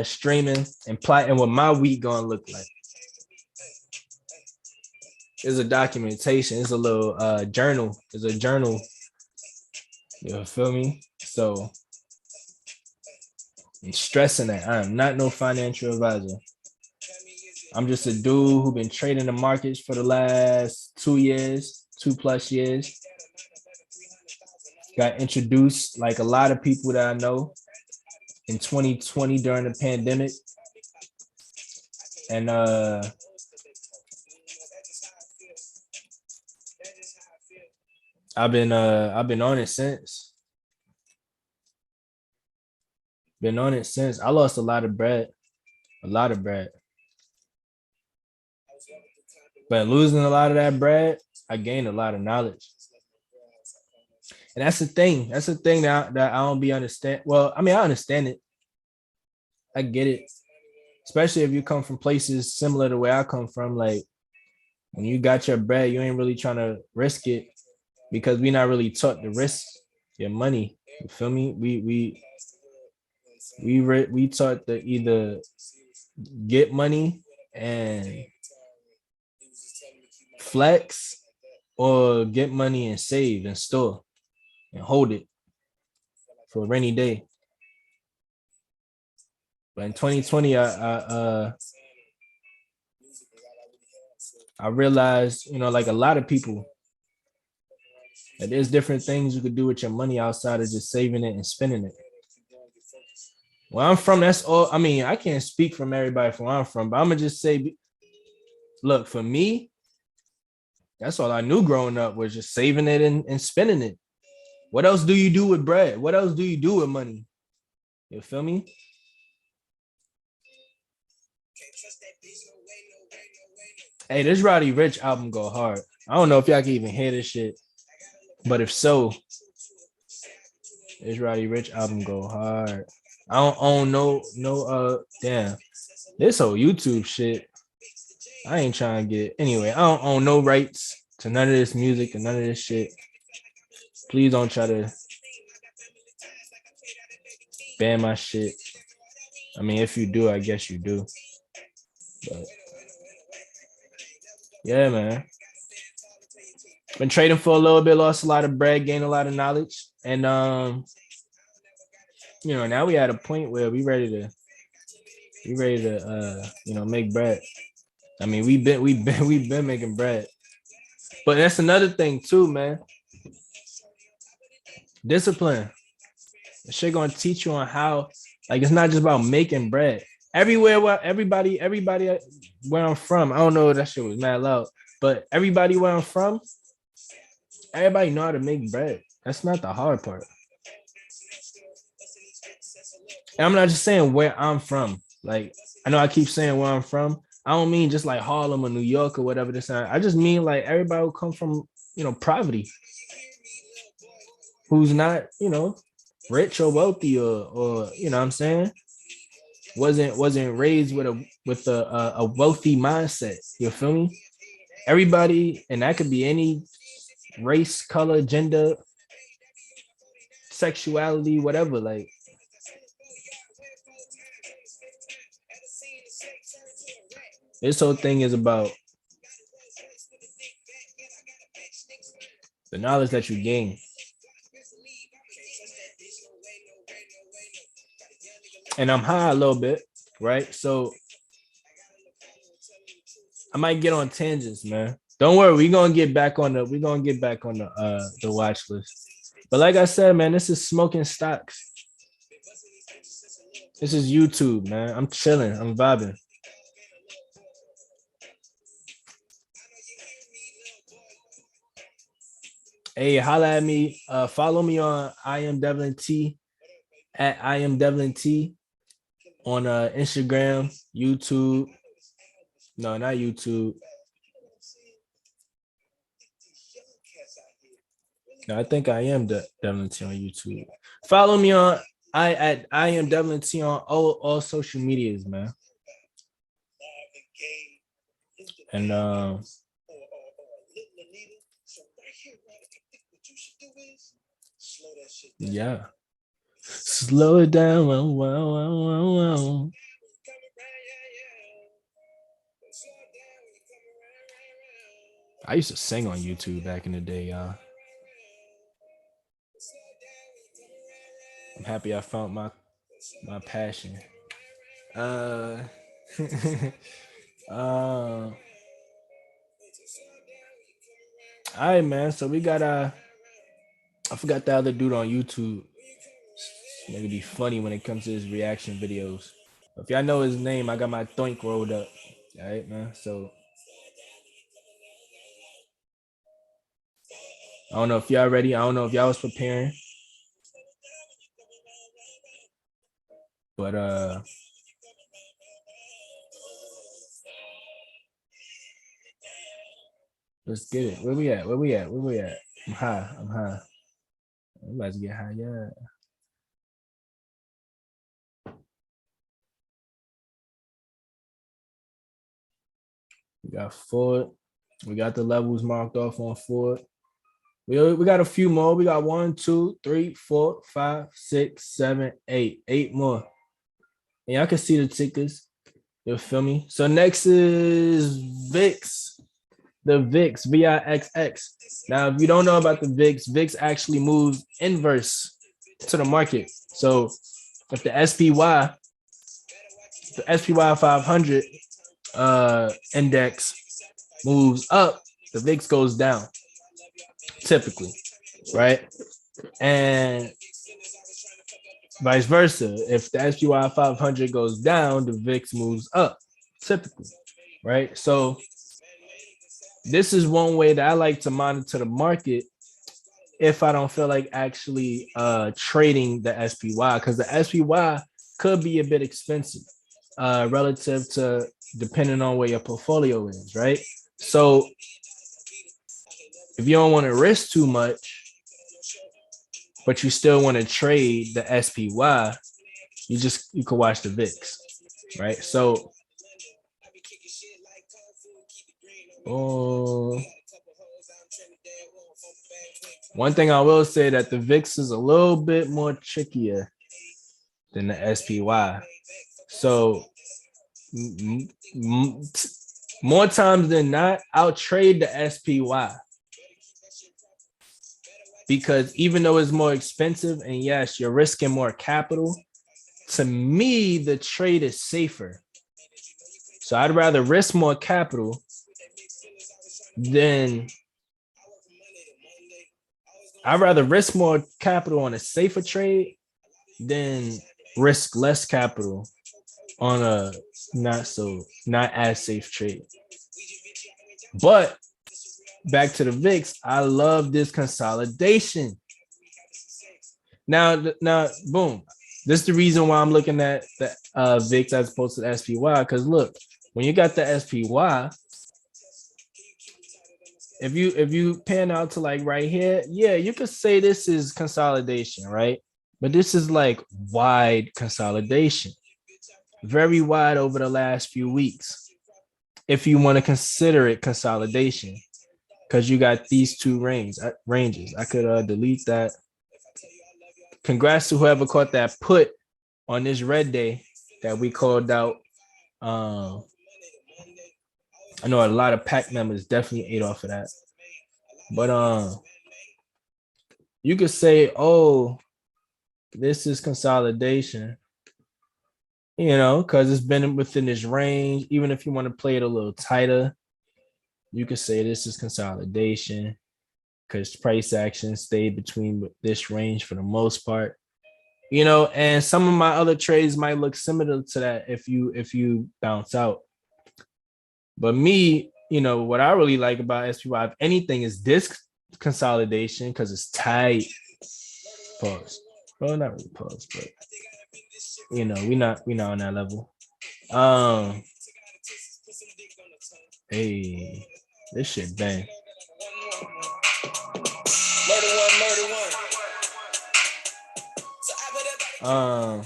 A: streaming, and plotting what my week gonna look like. It's a documentation. It's a little journal. It's a journal. You feel me? So I'm stressing that I am not no financial advisor. I'm just a dude who been trading the markets for the last 2 years, 2+ years. Got introduced like a lot of people that I know in 2020 during the pandemic. And I've been on it since. Been on it since. I lost a lot of bread. But losing a lot of that bread, I gained a lot of knowledge. And that's the thing. That's the thing that I don't be understand. Well, I mean, I understand it. I get it. Especially if you come from places similar to where I come from. Like when you got your bread, you ain't really trying to risk it because we not really taught to risk your money. You feel me? We taught to either get money and flex or get money and save and store and hold it for a rainy day. But in 2020, I realized, you know, like a lot of people, that there's different things you could do with your money outside of just saving it and spending it. Where I'm from, that's all. I mean, I can't speak from everybody from where I'm from, but I'm gonna just say, look, for me, that's all I knew growing up was just saving it and spending it. What else do you do with bread? What else do you do with money? You feel me? Hey, this Roddy Rich album go hard. I don't know if y'all can even hear this shit, but if so, this Roddy Rich album go hard. I don't own no damn. This whole YouTube shit, I ain't trying to get anyway. I don't own no rights to none of this music and none of this shit. Please don't try to ban my shit. I mean, if you do, I guess you do. But yeah, man. Been trading for a little bit, lost a lot of bread, gained a lot of knowledge. And you know, now we at a point where we ready to you know, make bread. I mean, we've been making bread. But that's another thing too, man. Discipline. The shit gonna teach you on how, like, it's not just about making bread. Everywhere where everybody where I'm from, I don't know if that shit was mad loud, but everybody where I'm from, everybody know how to make bread. That's not the hard part. And I'm not just saying where I'm from. Like, I know I keep saying where I'm from. I don't mean just like Harlem or New York or whatever this is. I just mean like everybody who come from, you know, poverty, who's not, you know, rich or wealthy or you know what I'm saying, wasn't raised with a wealthy mindset. You feel me? Everybody, and that could be any race, color, gender, sexuality, whatever. Like, this whole thing is about the knowledge that you gain. And I'm high a little bit, right? So I might get on tangents, man. Don't worry, we're gonna get back on the watch list. But like I said, man, this is Smokin Stocks. This is YouTube, man. I'm chilling, I'm vibing. Hey, holla at me. Follow me on I am Devlin T at I am Devlin T on Instagram, YouTube. No, not YouTube. No, I think I am Devlin T on YouTube. Follow me on I am Devlin T on all social medias, man. And yeah. Slow it down. Wow, wow, wow, wow, wow. I used to sing on YouTube back in the day, y'all. I'm happy I found my passion. Uh, all right, man. So we got I forgot the other dude on YouTube. Maybe be funny when it comes to his reaction videos. If y'all know his name, I got my thoink rolled up. All right, man. So I don't know if y'all ready. I don't know if y'all was preparing, but let's get it. Where we at? Where we at? Where we at? I'm high. I'm high. I'm about to get high. Yeah. We got Ford. We got the levels marked off on Ford. We got a few more. We got 1, 2, 3, 4, 5, 6, 7, 8. 8 more. And y'all can see the tickers. You feel me? So next is VIX. The VIX, VIXX. Now, if you don't know about the VIX, VIX actually moves inverse to the market. So if the SPY 500 index moves up, the VIX goes down, typically, right? And vice versa. If the SPY 500 goes down, the VIX moves up, typically, right? So this is one way that I like to monitor the market if I don't feel like actually trading the SPY, because the SPY could be a bit expensive relative to depending on where your portfolio is, right? So if you don't want to risk too much, but you still want to trade the SPY, you could watch the VIX, right? So one thing I will say that the VIX is a little bit more trickier than the SPY. So more times than not, I'll trade the SPY because even though it's more expensive and yes, you're risking more capital, to me, the trade is safer. So I'd rather risk more capital than on a safer trade than risk less capital on a not as safe trade. But back to the VIX, I love this consolidation. Now, boom. This is the reason why I'm looking at the VIX as opposed to the SPY. Because look, when you got the SPY, if you pan out to like right here, yeah, you could say this is consolidation, right? But this is like wide consolidation, very wide over the last few weeks. If you want to consider it consolidation, because you got these two ranges. I could delete that. Congrats to whoever caught that put on this red day that we called out. I know a lot of pack members definitely ate off of that. But you could say, oh, this is consolidation, because it's been within this range. Even if you want to play it a little tighter, you could say this is consolidation because price action stayed between this range for the most part. And some of my other trades might look similar to that if you bounce out. But me, what I really like about SPY, if anything, is this consolidation because it's tight. Pause. Well, not really pause, but you know, we not on that level. Um, hey, this shit bang. Um,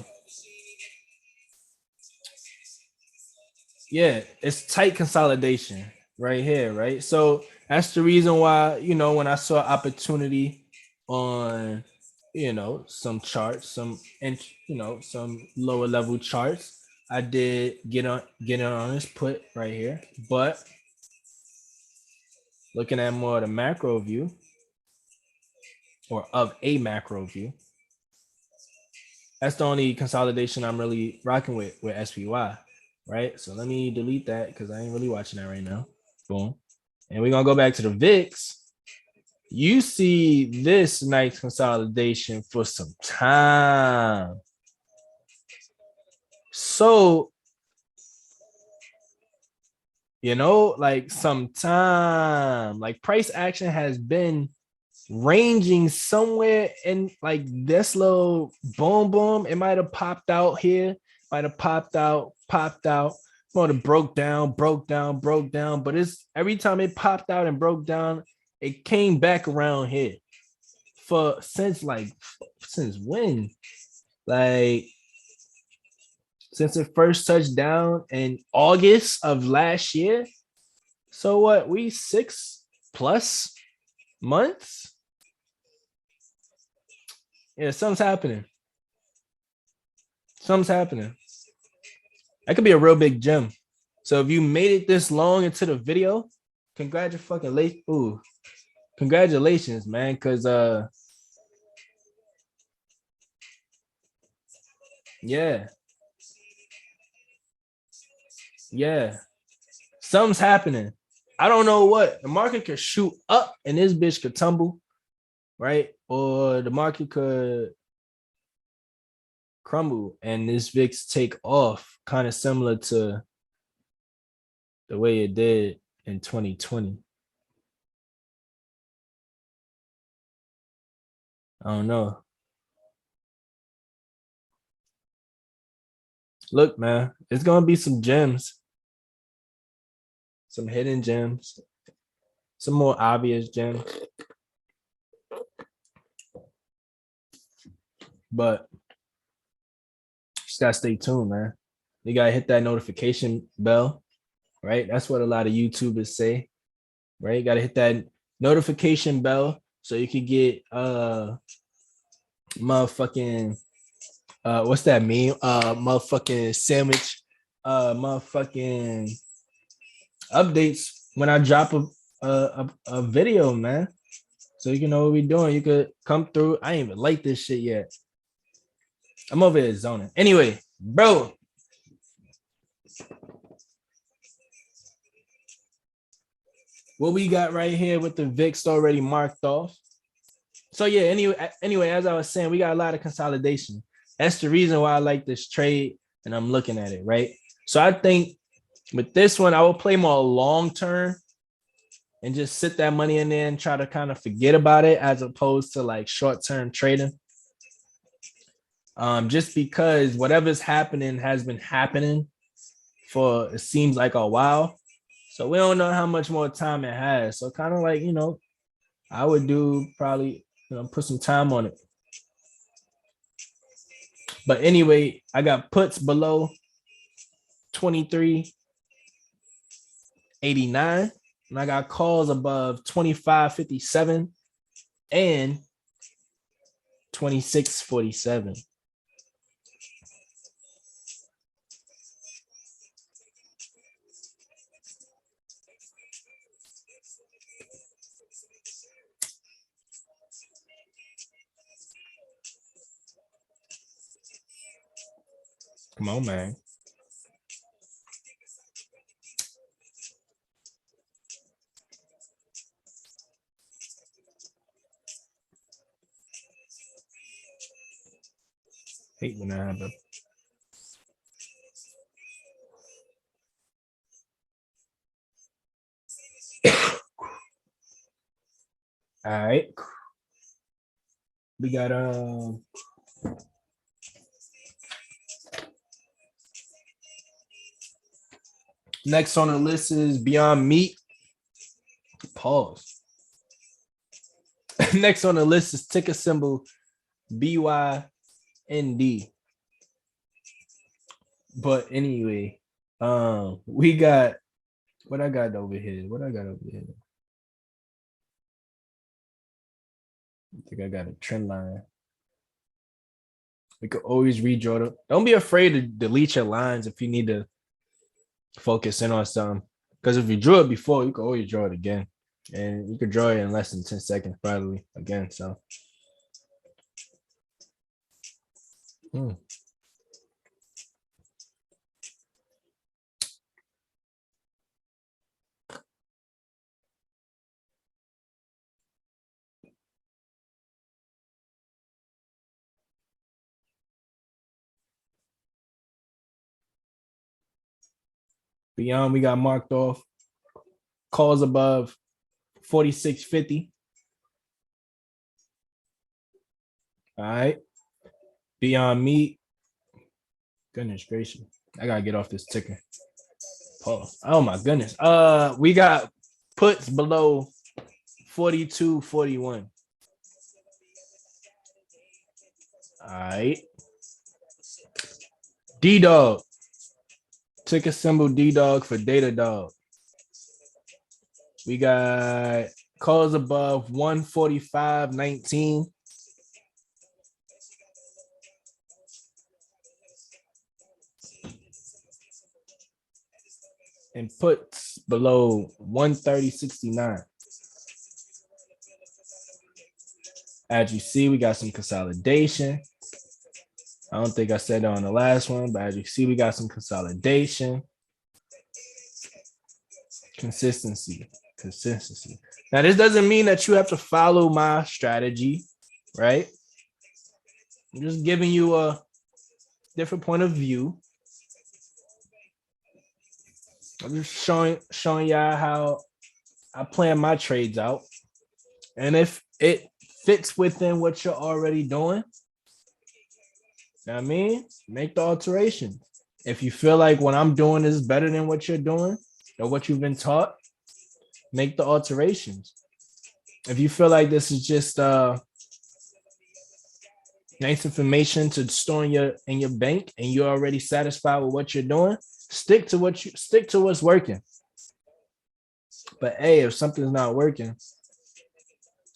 A: yeah, it's tight consolidation right here, right? So that's the reason why, you know, when I saw opportunity on, you know, some charts, some lower level charts, I did get on this put right here. But looking at more of the macro view or of a macro view, that's the only consolidation I'm really rocking with SPY, right? So let me delete that because I ain't really watching that right now. Boom. And we're gonna go back to the VIX. You see this nice consolidation for some time. So, you know, like some time, like price action has been ranging somewhere in like this little boom boom. It might have popped out here, might have popped out, might have broke down, but it's every time it popped out and broke down, it came back around here for since when? Like since it first touched down in August of last year. So what? We 6+ months? Yeah, something's happening. Something's happening. That could be a real big gem. So if you made it this long into the video, congratulations. Ooh, congratulations, man. Cause yeah, yeah. Something's happening. I don't know what. The market could shoot up and this bitch could tumble, right? Or the market could crumble and this VIX take off, kind of similar to the way it did in 2020. I don't know. Look, man, it's gonna be some gems, some hidden gems, some more obvious gems. But just gotta stay tuned, man. You gotta hit that notification bell, right? That's what a lot of YouTubers say, right? You gotta hit that notification bell so you can get motherfucking what's that meme? Motherfucking sandwich, motherfucking updates when I drop a video, man. So you can know what we're doing. You could come through. I ain't even like this shit yet. I'm over here zoning. Anyway, bro. What we got right here with the VIX already marked off. So yeah, anyway, as I was saying, we got a lot of consolidation. That's the reason why I like this trade and I'm looking at it, right? So I think with this one, I will play more long term and just sit that money in there and try to kind of forget about it as opposed to like short term trading. Just because whatever's happening has been happening for it seems like a while. So we don't know how much more time it has. So kind of like, you know, I would do probably, you know, put some time on it. But anyway, I got puts below 23.89 and I got calls above 25.57 and 26.47. Come on, man. Hate when that happens. All right. We got next on the list is Beyond Meat. Pause. Next on the list is ticker symbol BYND. But anyway, we got what I got over here. I think I got a trend line. We could always redraw them. Don't be afraid to delete your lines if you need to focus in on something. Because if you drew it before, you can always draw it again. And you could draw it in less than 10 seconds, probably again. So Beyond, we got marked off. Calls above 46.50. All right. Beyond Meat. Goodness gracious. I gotta get off this ticker. Pause. Oh my goodness. We got puts below 42.41. All right. D-Dog. Ticker symbol D-Dog for Data Dog. We got calls above 145.19. And puts below 130.69. As you see, we got some consolidation. I don't think I said that on the last one, but as you see, we got some consolidation. Consistency. Now, this doesn't mean that you have to follow my strategy, right? I'm just giving you a different point of view. I'm just showing y'all how I plan my trades out. And if it fits within what you're already doing, you know what I mean? Make the alteration. If you feel like what I'm doing is better than what you're doing or what you've been taught, make the alterations. If you feel like this is just nice information to store in your bank and you're already satisfied with what you're doing, stick to what's working. But hey, if something's not working,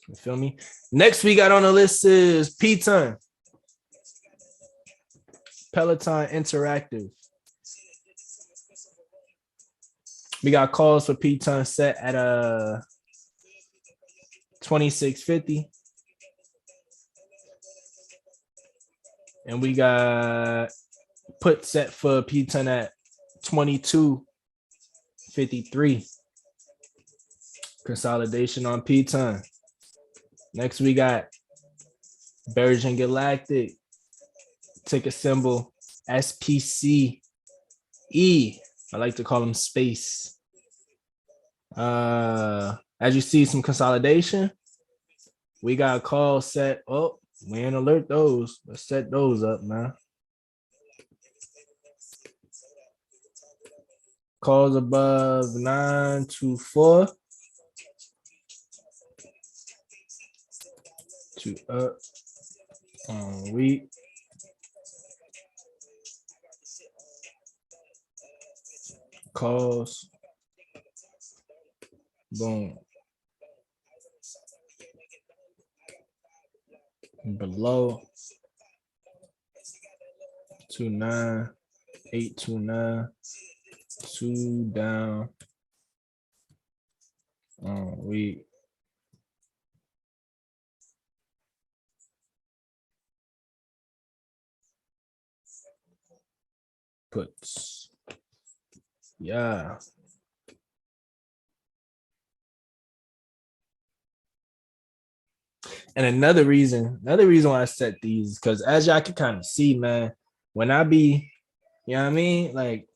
A: you feel me? Next we got on the list is P-Ton. Peloton Interactive. We got calls for P-Ton set at 26.50. And we got put set for P-Ton at 22.53. Consolidation on P-Ton. Next we got Virgin Galactic. Ticker symbol SPCE. I like to call them space. As you see, some consolidation. We got a call set. Oh, we ain't alert those. Let's set those up, man. Calls above 924. Two up on week. Calls. Boom. Below 29, 829, 2 down on week. Puts. Yeah. And another reason why I set these is because as y'all can kind of see, man, when I be, you know what I mean? Like,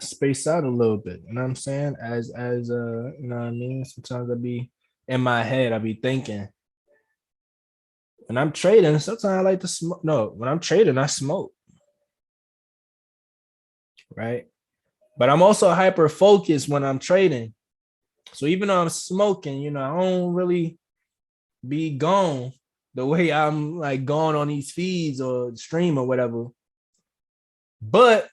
A: space out a little bit. You know what I'm saying? You know what I mean? Sometimes I be in my head, I be thinking. When I'm trading, sometimes I like to smoke. No, when I'm trading, I smoke. Right. But I'm also hyper focused when I'm trading. So even though I'm smoking, you know, I don't really be gone the way I'm like gone on these feeds or stream or whatever. But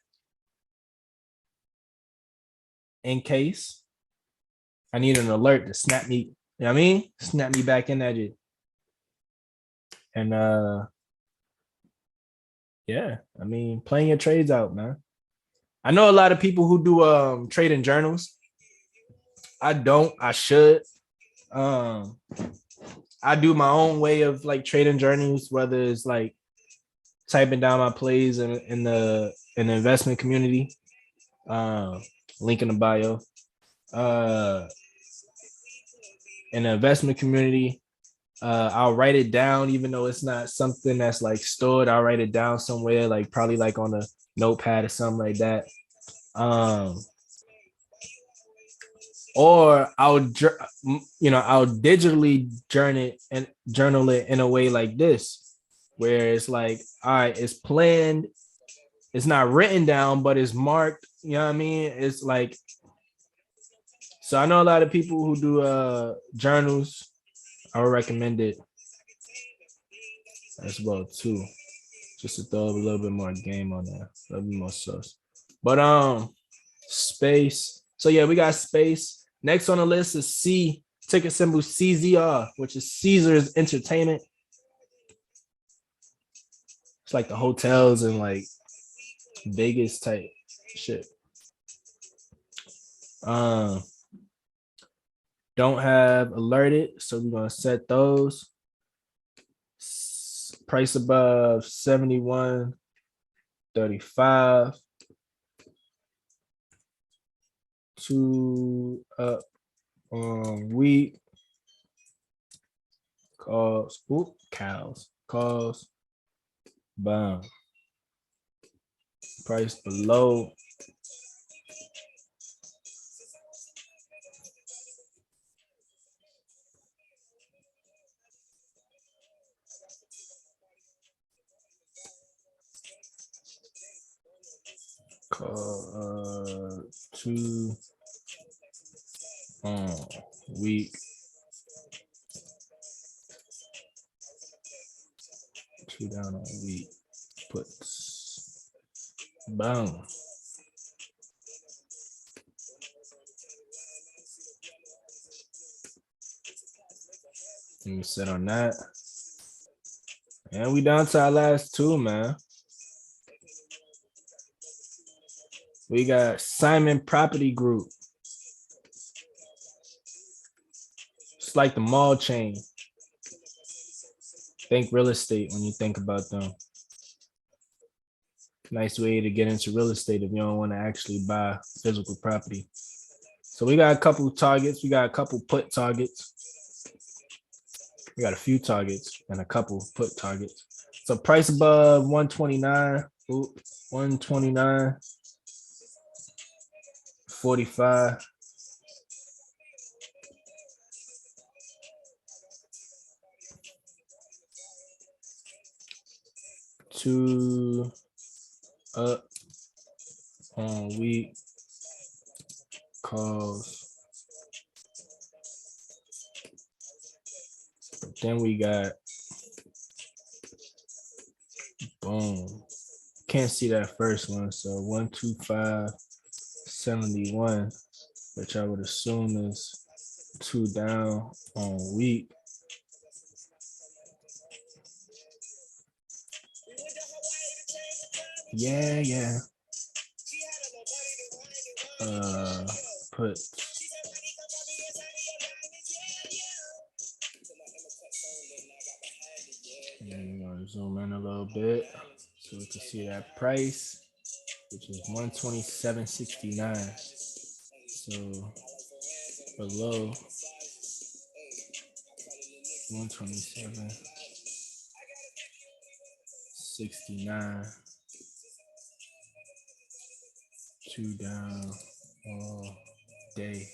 A: in case I need an alert to snap me, you know what I mean? Snap me back in that shit. And yeah, I mean, playing your trades out, man. I know a lot of people who do trading journals. I don't. I should. Um, I do my own way of like trading journals, whether it's like typing down my plays in the investment community. Uh, Link in the bio. Uh, in the investment community, I'll write it down, even though it's not something that's like stored. I'll write it down somewhere, like probably like on a notepad or something like that. Um, or I'll digitally journal it in a way like this, where it's like, all right, it's planned, it's not written down, but it's marked. You know what I mean? It's like, so I know a lot of people who do journals. I would recommend it as well too, just to throw a little bit more game on there, a little bit more sauce. But space. So yeah, we got space. Next on the list is C, ticker symbol CZR, which is Caesars Entertainment. It's like the hotels and like Vegas type shit. Um, don't have alerted, so we're gonna set those. Price above 71.35. Two up on wheat. Calls. Boom. Price below. Call two on week. Two down on week. Puts. Boom. Let me sit on that. And we down to our last two, man. We got Simon Property Group. It's like the mall chain. Think real estate when you think about them. Nice way to get into real estate if you don't want to actually buy physical property. So we got a couple targets. We got a couple put targets. We got a few targets and a couple put targets. So price above 129. 129.45. Two up on week calls. Then we got boom. Can't see that first one. So 125.71, which I would assume is two down on week. Yeah. Put I'm gonna zoom in a little bit so we can see that price, which is 127.69. So below 127.69 2 down all day.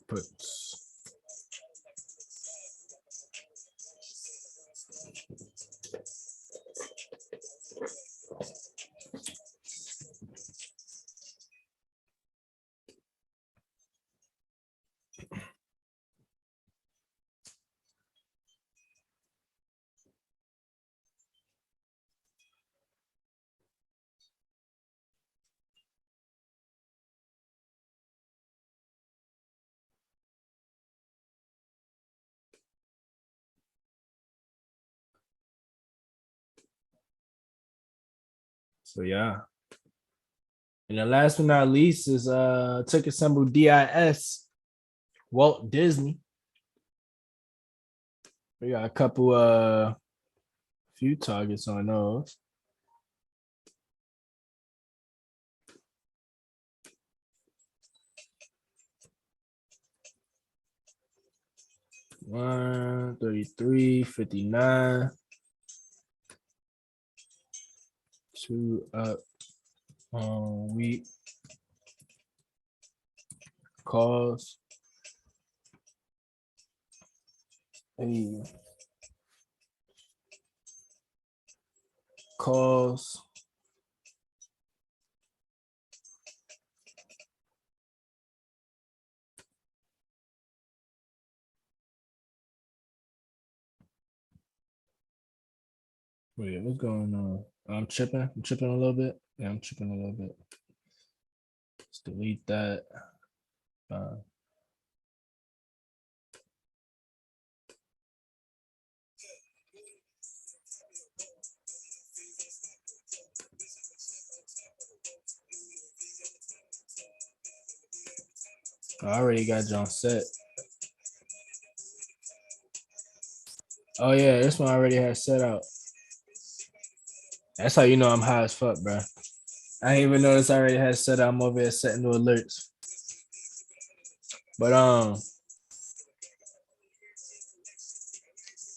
A: Puts. So yeah. And the last but not least is ticker symbol DIS, Walt Disney. We got a couple few targets on those. $133.59. 2 up on wheat calls. Hey. Calls. Wait, what's going on? I'm tripping. I'm tripping a little bit. Yeah, I'm tripping a little bit. Let's delete that. I already got John set. Oh yeah, this one already has set out. That's how you know I'm high as fuck, bro. I didn't even notice I already had set out. I'm over here setting the alerts. But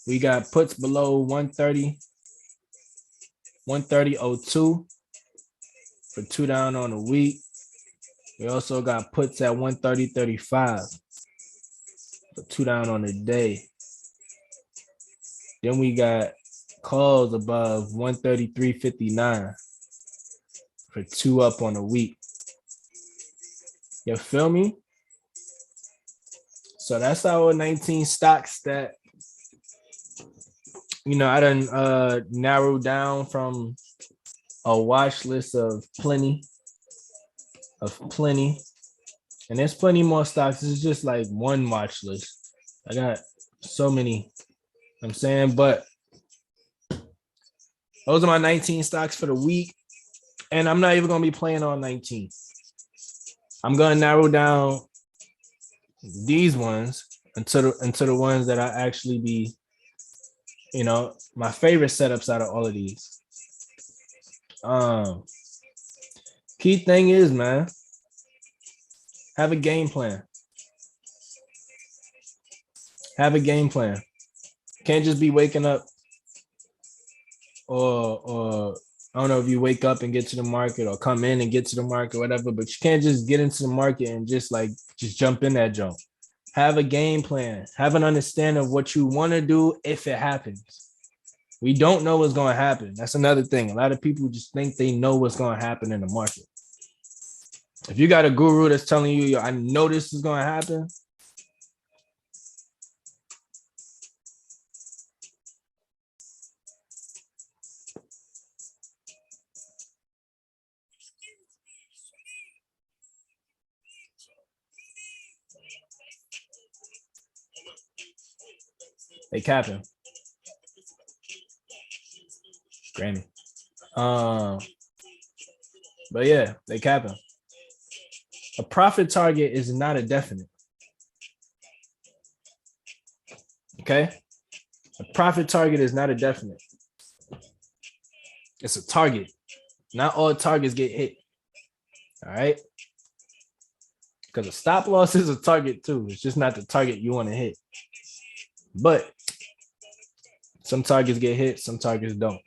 A: we got puts below 130, 130.02 for 2 down on the week. We also got puts at 130.35 for 2 down on the day. Then we got calls above 133.59 for 2 up on the week. You feel me? So that's our 19 stocks that, you know, I done narrowed down from a watch list of plenty. And there's plenty more stocks. It's just like one watch list. I got so many, I'm saying, but those are my 19 stocks for the week. And I'm not even going to be playing on 19. I'm going to narrow down these ones until the ones that I actually be, you know, my favorite setups out of all of these. Key thing is, man, have a game plan. Have a game plan. Can't just be waking up or I don't know if you wake up and get to the market or come in and get to the market, whatever, but you can't just get into the market and just jump in that jump. Have a game plan. Have an understanding of what you want to do if it happens. We don't know what's going to happen. That's another thing. A lot of people just think they know what's going to happen in the market. If you got a guru that's telling you, I know this is going to happen, they capping. Grammy. But yeah, they capping. A profit target is not a definite. Okay? A profit target is not a definite. It's a target. Not all targets get hit. All right? Because a stop loss is a target too. It's just not the target you want to hit. But Some targets get hit, some targets don't.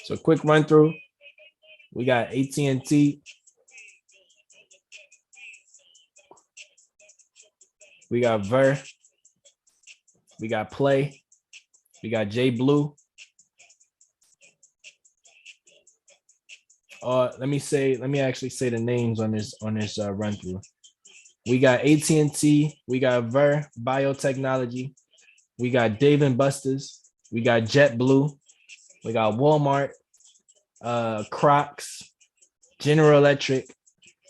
A: So quick run through. We got AT&T. We got Ver. We got Play. We got J Blue. Let me actually say the names on this run through. We got AT&T. We got Ver Biotechnology. We got Dave and Buster's. We got JetBlue. We got Walmart, Crocs, General Electric,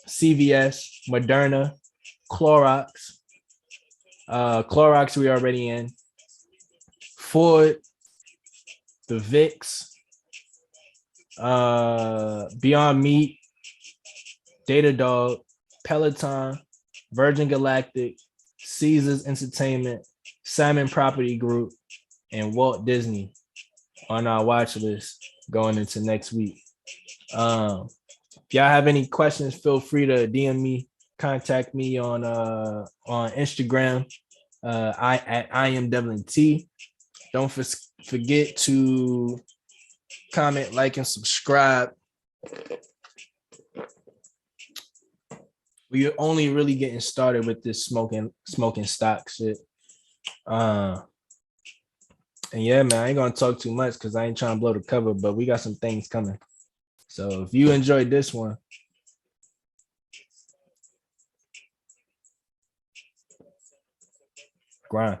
A: CVS, Moderna, Clorox. Clorox we already in. Ford, the Vicks, Beyond Meat, Datadog, Peloton, Virgin Galactic, Caesars Entertainment, Simon Property Group, and Walt Disney on our watch list going into next week. If y'all have any questions, feel free to DM me, contact me on Instagram. I am Devlin T. Don't forget to comment, like, and subscribe. We're only really getting started with this smoking stock shit. And yeah, man, I ain't gonna talk too much because I ain't trying to blow the cover, but we got some things coming. So if you enjoyed this one, grind.